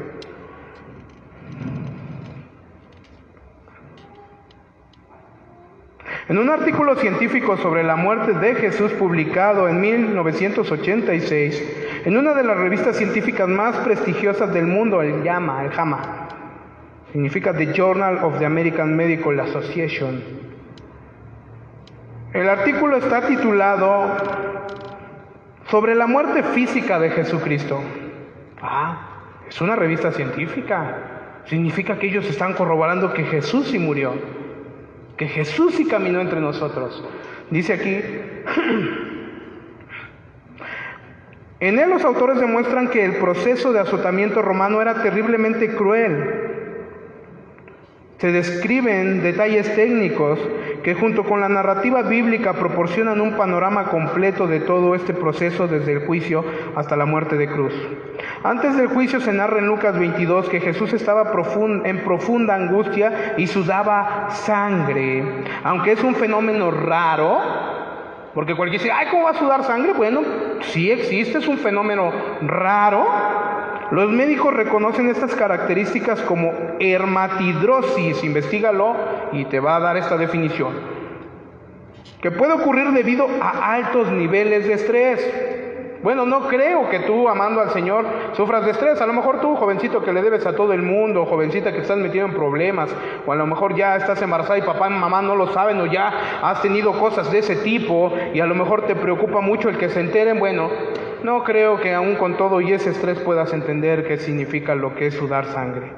En un artículo científico sobre la muerte de Jesús publicado en 1986, en una de las revistas científicas más prestigiosas del mundo, el JAMA, significa The Journal of the American Medical Association. El artículo está titulado sobre la muerte física de Jesucristo. Es una revista científica. Significa que ellos están corroborando que Jesús sí murió, que Jesús sí caminó entre nosotros. Dice aquí, en él los autores demuestran que el proceso de azotamiento romano era terriblemente cruel. Se describen detalles técnicos que junto con la narrativa bíblica proporcionan un panorama completo de todo este proceso desde el juicio hasta la muerte de cruz. Antes del juicio se narra en Lucas 22 que Jesús estaba en profunda angustia y sudaba sangre. Aunque es un fenómeno raro, porque cualquiera dice, ¿cómo va a sudar sangre? Bueno, sí existe, es un fenómeno raro. Los médicos reconocen estas características como hermatidrosis, investígalo y te va a dar esta definición, que puede ocurrir debido a altos niveles de estrés. Bueno, no creo que tú, amando al Señor, sufras de estrés. A lo mejor tú, jovencito que le debes a todo el mundo, jovencita que estás metido en problemas, o a lo mejor ya estás embarazada y papá y mamá no lo saben, o ya has tenido cosas de ese tipo, y a lo mejor te preocupa mucho el que se enteren. Bueno, no creo que aún con todo y ese estrés puedas entender qué significa lo que es sudar sangre.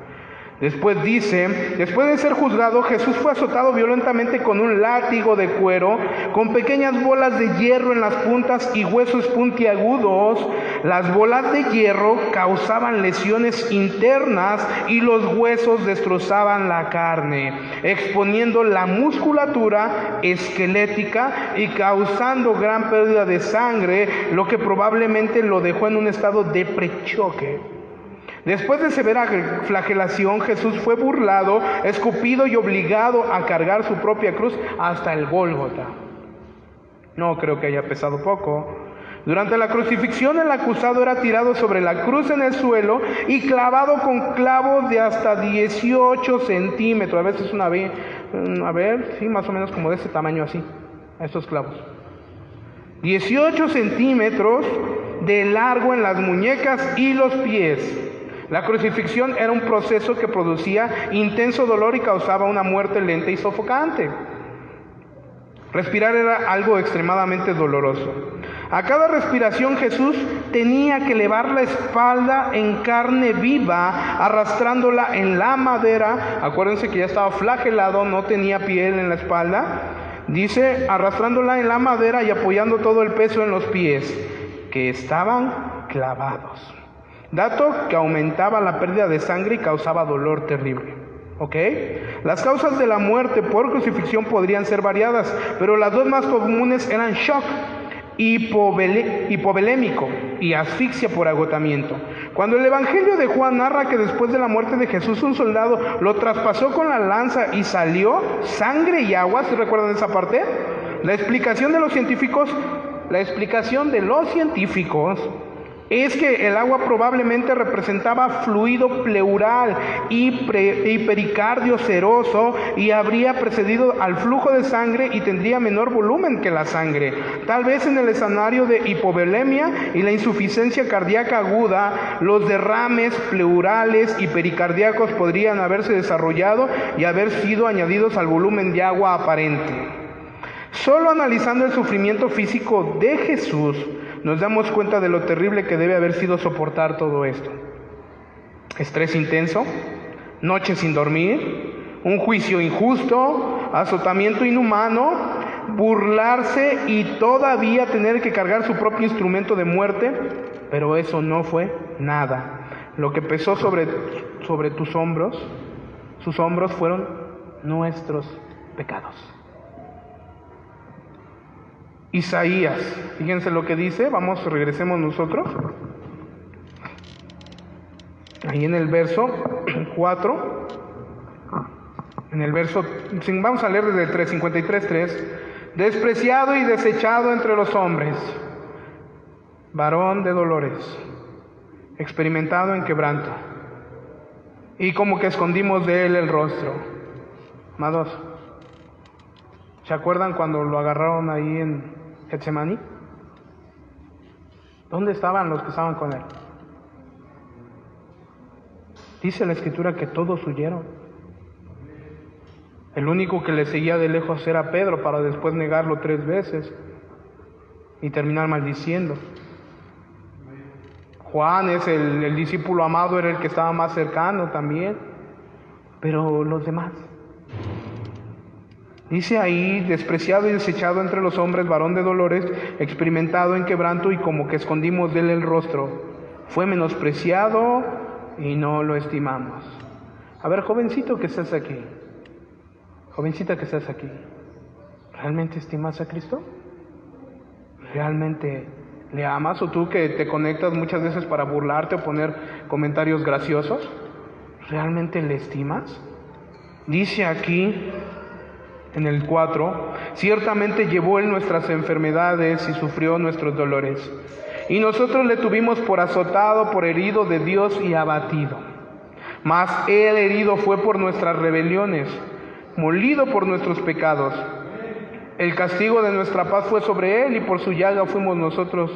Después dice, después de ser juzgado, Jesús fue azotado violentamente con un látigo de cuero, con pequeñas bolas de hierro en las puntas y huesos puntiagudos. Las bolas de hierro causaban lesiones internas y los huesos destrozaban la carne, exponiendo la musculatura esquelética y causando gran pérdida de sangre, lo que probablemente lo dejó en un estado de prechoque. Después de severa flagelación, Jesús fue burlado, escupido y obligado a cargar su propia cruz hasta el Gólgota. No creo que haya pesado poco. Durante la crucifixión, el acusado era tirado sobre la cruz en el suelo y clavado con clavos de hasta 18 centímetros. A veces más o menos como de ese tamaño así, estos clavos. 18 centímetros de largo en las muñecas y los pies. La crucifixión era un proceso que producía intenso dolor y causaba una muerte lenta y sofocante. Respirar era algo extremadamente doloroso. A cada respiración Jesús tenía que elevar la espalda en carne viva, arrastrándola en la madera. Acuérdense que ya estaba flagelado, no tenía piel en la espalda. Dice, arrastrándola en la madera y apoyando todo el peso en los pies, que estaban clavados. Dato que aumentaba la pérdida de sangre y causaba dolor terrible. ¿Ok? Las causas de la muerte por crucifixión podrían ser variadas, pero las dos más comunes eran shock hipovolémico y asfixia por agotamiento. Cuando el Evangelio de Juan narra que después de la muerte de Jesús un soldado lo traspasó con la lanza y salió sangre y agua, ¿se recuerdan esa parte? La explicación de los científicos es que el agua probablemente representaba fluido pleural y pericardio seroso y habría precedido al flujo de sangre y tendría menor volumen que la sangre. Tal vez en el escenario de hipovolemia y la insuficiencia cardíaca aguda, los derrames pleurales y pericardíacos podrían haberse desarrollado y haber sido añadidos al volumen de agua aparente. Solo analizando el sufrimiento físico de Jesús, nos damos cuenta de lo terrible que debe haber sido soportar todo esto. Estrés intenso, noches sin dormir, un juicio injusto, azotamiento inhumano, burlarse y todavía tener que cargar su propio instrumento de muerte, pero eso no fue nada. Lo que pesó sobre tus hombros, sus hombros fueron nuestros pecados. Isaías, fíjense lo que dice, regresemos nosotros. Ahí en el verso 4, vamos a leer desde el 53:3. Despreciado y desechado entre los hombres, varón de dolores, experimentado en quebranto, y como que escondimos de él el rostro. Amados, ¿se acuerdan cuando lo agarraron ahí en Getsemaní? ¿Dónde estaban los que estaban con él? Dice la Escritura que todos huyeron. El único que le seguía de lejos era Pedro, para después negarlo 3 veces y terminar maldiciendo. Juan es el discípulo amado, era el que estaba más cercano también, pero los demás. Dice ahí, despreciado y desechado entre los hombres, varón de dolores, experimentado en quebranto y como que escondimos de él el rostro. Fue menospreciado y no lo estimamos. A ver, jovencito que estás aquí, jovencita que estás aquí, ¿realmente estimas a Cristo? ¿Realmente le amas? ¿O tú que te conectas muchas veces para burlarte o poner comentarios graciosos, realmente le estimas? Dice aquí en el 4, ciertamente llevó él nuestras enfermedades y sufrió nuestros dolores, y nosotros le tuvimos por azotado, por herido de Dios y abatido. Mas él herido fue por nuestras rebeliones, molido por nuestros pecados. El castigo de nuestra paz fue sobre él, y por su llaga fuimos nosotros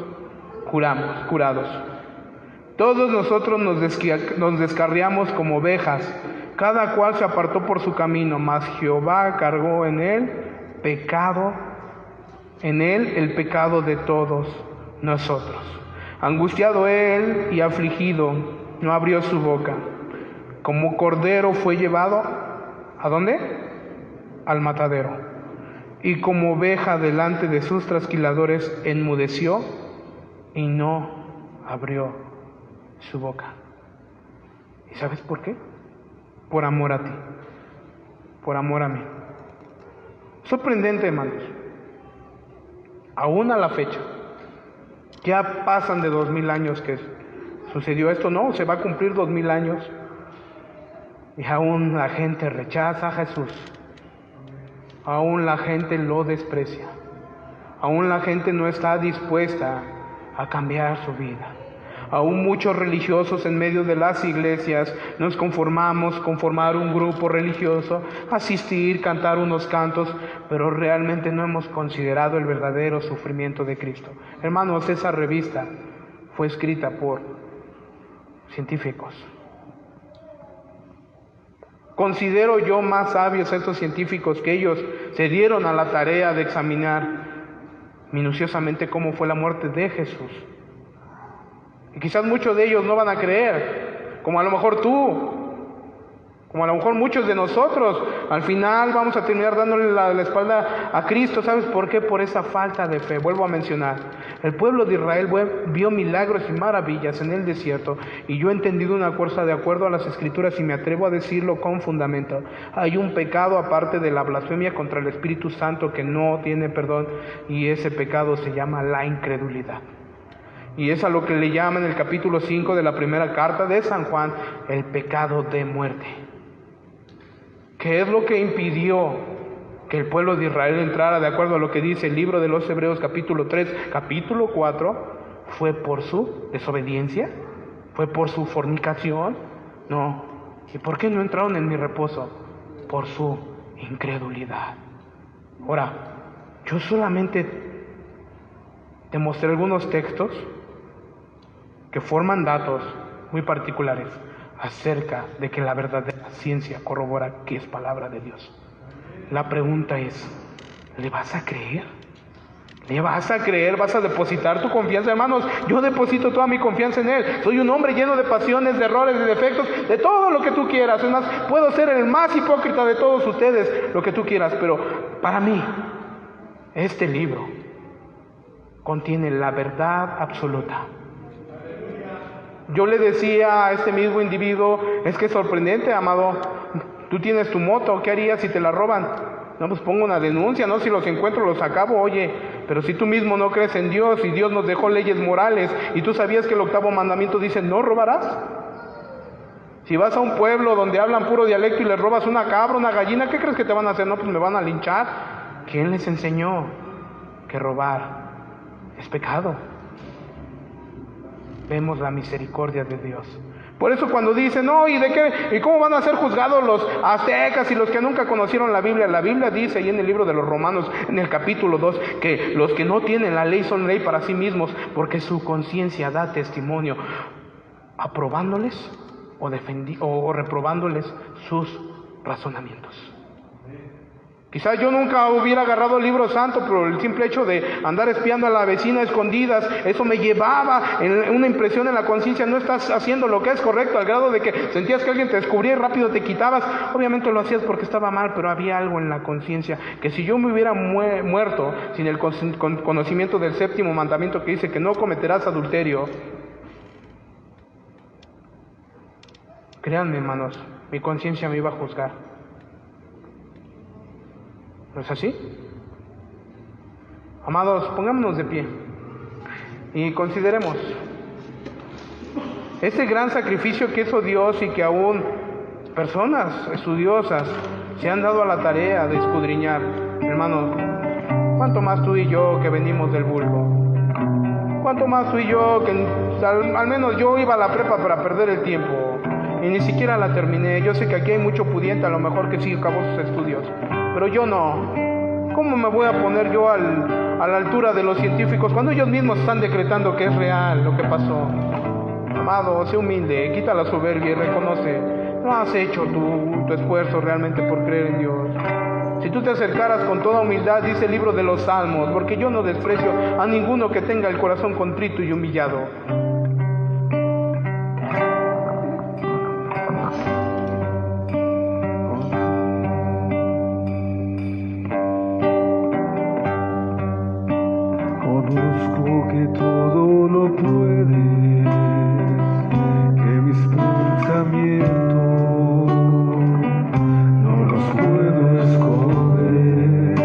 curados. Todos nosotros nos descarriamos como ovejas, cada cual se apartó por su camino, mas Jehová cargó en él el pecado de todos nosotros. Angustiado él y afligido, no abrió su boca. Como cordero fue llevado, ¿a dónde? Al matadero. Y como oveja delante de sus trasquiladores, enmudeció y no abrió su boca. ¿Y sabes por qué? Por amor a ti, por amor a mí. Sorprendente, hermanos. Aún a la fecha, ya pasan de 2000 años que sucedió esto, no, se va a cumplir 2000 años, y aún la gente rechaza a Jesús, aún la gente lo desprecia, aún la gente no está dispuesta a cambiar su vida. Aún muchos religiosos en medio de las iglesias nos conformamos con formar un grupo religioso, asistir, cantar unos cantos, pero realmente no hemos considerado el verdadero sufrimiento de Cristo. Hermanos, esa revista fue escrita por científicos. Considero yo más sabios a estos científicos que ellos se dieron a la tarea de examinar minuciosamente cómo fue la muerte de Jesús. Y quizás muchos de ellos no van a creer, como a lo mejor tú, Como a lo mejor muchos de nosotros, al final vamos a terminar dándole la espalda a Cristo. ¿Sabes por qué? Por esa falta de fe. Vuelvo a mencionar. El pueblo de Israel vio milagros y maravillas en el desierto. Y yo he entendido una cosa de acuerdo a las Escrituras y me atrevo a decirlo con fundamento. Hay un pecado aparte de la blasfemia contra el Espíritu Santo que no tiene perdón. Y ese pecado se llama la incredulidad. Y es a lo que le llaman en el capítulo 5 de la primera carta de San Juan, el pecado de muerte. ¿Qué es lo que impidió que el pueblo de Israel entrara de acuerdo a lo que dice el libro de los Hebreos capítulo 3, capítulo 4? ¿Fue por su desobediencia? ¿Fue por su fornicación? No. ¿Y por qué no entraron en mi reposo? Por su incredulidad. Ahora, yo solamente te mostré algunos textos que forman datos muy particulares acerca de que la verdadera ciencia corrobora que es palabra de Dios. La pregunta es, ¿le vas a creer? ¿Le vas a creer? ¿Vas a depositar tu confianza? Hermanos, yo deposito toda mi confianza en Él. Soy un hombre lleno de pasiones, de errores, de defectos, de todo lo que tú quieras. Es más, puedo ser el más hipócrita de todos ustedes, lo que tú quieras, pero para mí, este libro contiene la verdad absoluta. Yo le decía a este mismo individuo, es que es sorprendente, amado, tú tienes tu moto, ¿qué harías si te la roban? No, pues pongo una denuncia, ¿no? Si los encuentro los acabo, oye, pero si tú mismo no crees en Dios y Dios nos dejó leyes morales y tú sabías que el 8º mandamiento dice, no robarás. Si vas a un pueblo donde hablan puro dialecto y les robas una cabra, una gallina, ¿qué crees que te van a hacer? No, pues me van a linchar. ¿Quién les enseñó que robar es pecado? Vemos la misericordia de Dios. Por eso cuando dicen, no, ¿y de qué? ¿Y cómo van a ser juzgados los aztecas y los que nunca conocieron la Biblia? La Biblia dice ahí en el libro de los Romanos, en el capítulo 2, que los que no tienen la ley son ley para sí mismos, porque su conciencia da testimonio, aprobándoles o reprobándoles sus razonamientos. Quizás yo nunca hubiera agarrado el libro santo, pero el simple hecho de andar espiando a la vecina a escondidas, eso me llevaba en una impresión en la conciencia, no estás haciendo lo que es correcto, al grado de que sentías que alguien te descubría y rápido te quitabas. Obviamente lo hacías porque estaba mal, pero había algo en la conciencia, que si yo me hubiera muerto sin el conocimiento del 7º mandamiento que dice que no cometerás adulterio, créanme, hermanos, mi conciencia me iba a juzgar. ¿No es así? Amados, pongámonos de pie y consideremos ese gran sacrificio que hizo Dios y que aún personas estudiosas se han dado a la tarea de escudriñar. Hermanos, ¿cuánto más tú y yo que venimos del vulgo? ¿Cuánto más tú y yo que al menos yo iba a la prepa para perder el tiempo y ni siquiera la terminé? Yo sé que aquí hay mucho pudiente a lo mejor que sí acabó sus estudios, pero yo no. ¿Cómo me voy a poner yo a la altura de los científicos cuando ellos mismos están decretando que es real lo que pasó? Amado, sé humilde, quita la soberbia y reconoce, no has hecho tu esfuerzo realmente por creer en Dios. Si tú te acercaras con toda humildad, dice el libro de los Salmos, porque yo no desprecio a ninguno que tenga el corazón contrito y humillado. Conozco que todo lo puedes, que mis pensamientos no los puedo esconder.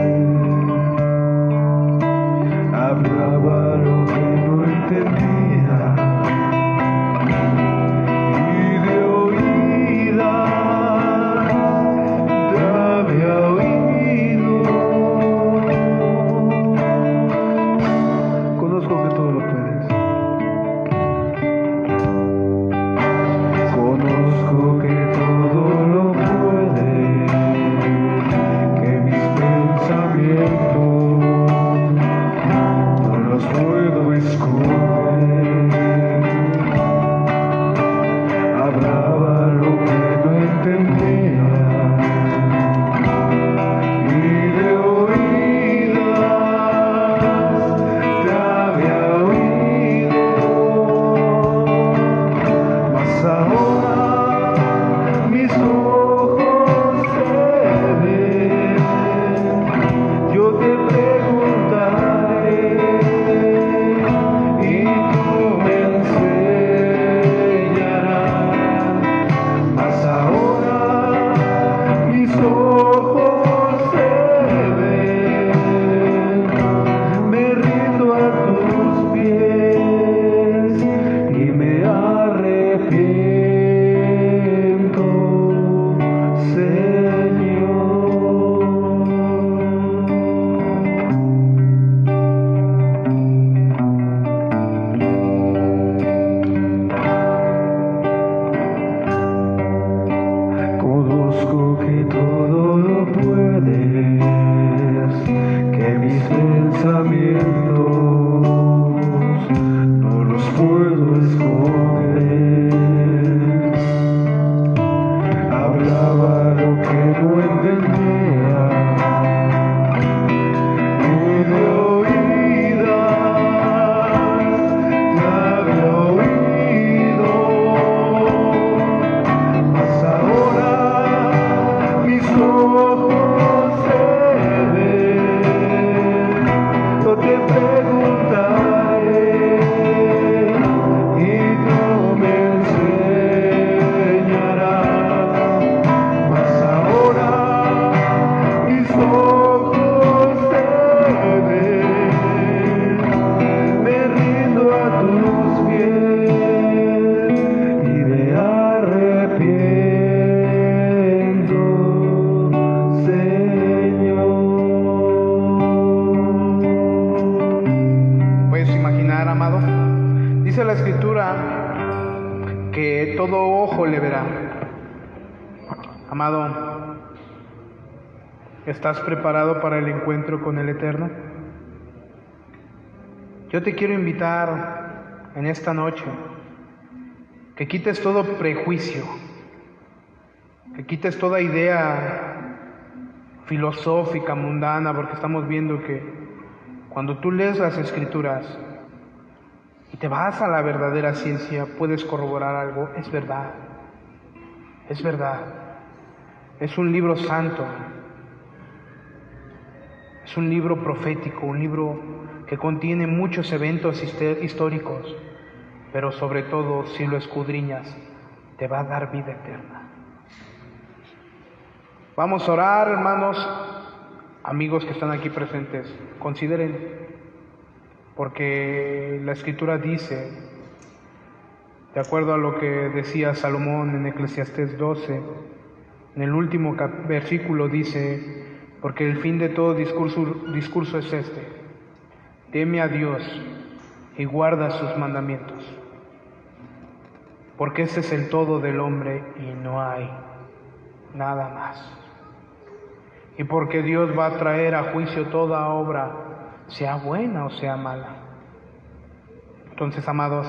Hablaba lo que no entendía, ojos se ven, me rindo a tus pies y me arrepiento, Señor. Conozco que todo lo puedes, que mis pensamientos no los puedo esconder. Hablaba lo que no entendía, de oídas ya había oído, mas ahora mis ojos se ven. Yo te preguntaré y tú me enseñarás, mas ahora mis ojos se ven, me rindo a tus pies y me arrepiento, Señor. ¿Puedes imaginar, amado? Dice la Escritura que todo ojo le verá. Amado, ¿estás preparado para el encuentro con el Eterno? Yo te quiero invitar en esta noche que quites todo prejuicio, que quites toda idea filosófica, mundana, porque estamos viendo que cuando tú lees las Escrituras y te vas a la verdadera ciencia, puedes corroborar algo. Es verdad, es verdad. Es un libro santo, es un libro profético, un libro que contiene muchos eventos históricos, pero sobre todo, si lo escudriñas, te va a dar vida eterna. Vamos a orar, hermanos, amigos que están aquí presentes, consideren, porque la Escritura dice, de acuerdo a lo que decía Salomón en Eclesiastés 12, en el último versículo dice, porque el fin de todo discurso es este: teme a Dios y guarda sus mandamientos, porque ese es el todo del hombre y no hay nada más. Y porque Dios va a traer a juicio toda obra, sea buena o sea mala. Entonces, amados,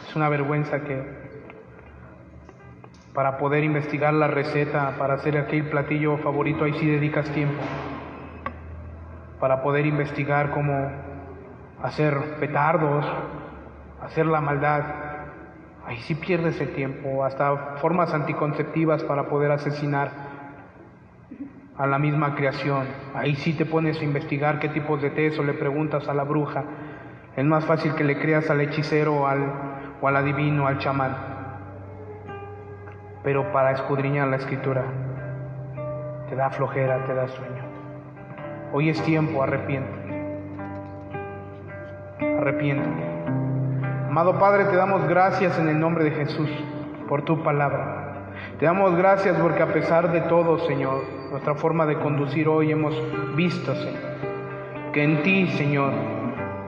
es una vergüenza que para poder investigar la receta, para hacer aquel platillo favorito, ahí sí dedicas tiempo. Para poder investigar cómo hacer petardos, hacer la maldad, ahí sí pierdes el tiempo. Hasta formas anticonceptivas para poder asesinar a la misma creación. Ahí sí te pones a investigar qué tipos de té, o le preguntas a la bruja. Es más fácil que le creas al hechicero o al adivino, al chamán. Pero para escudriñar la Escritura te da flojera, te da sueño. Hoy es tiempo, arrepiéntete. Arrepiéntete. Amado Padre, te damos gracias en el nombre de Jesús por tu palabra. Te damos gracias porque a pesar de todo, Señor, nuestra forma de conducir hoy hemos visto, Señor, que en ti, Señor,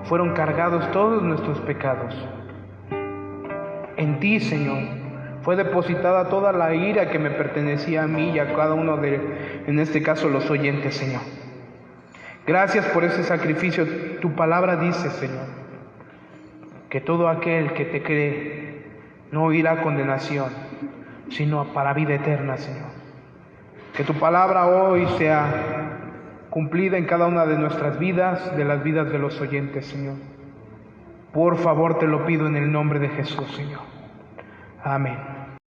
fueron cargados todos nuestros pecados. En ti, Señor, fue depositada toda la ira que me pertenecía a mí y a cada uno de, en este caso, los oyentes, Señor. Gracias por ese sacrificio. Tu palabra dice, Señor, que todo aquel que te cree no irá a condenación, sino para vida eterna, Señor. Que tu palabra hoy sea cumplida en cada una de nuestras vidas, de las vidas de los oyentes, Señor. Por favor, te lo pido en el nombre de Jesús, Señor. Amén.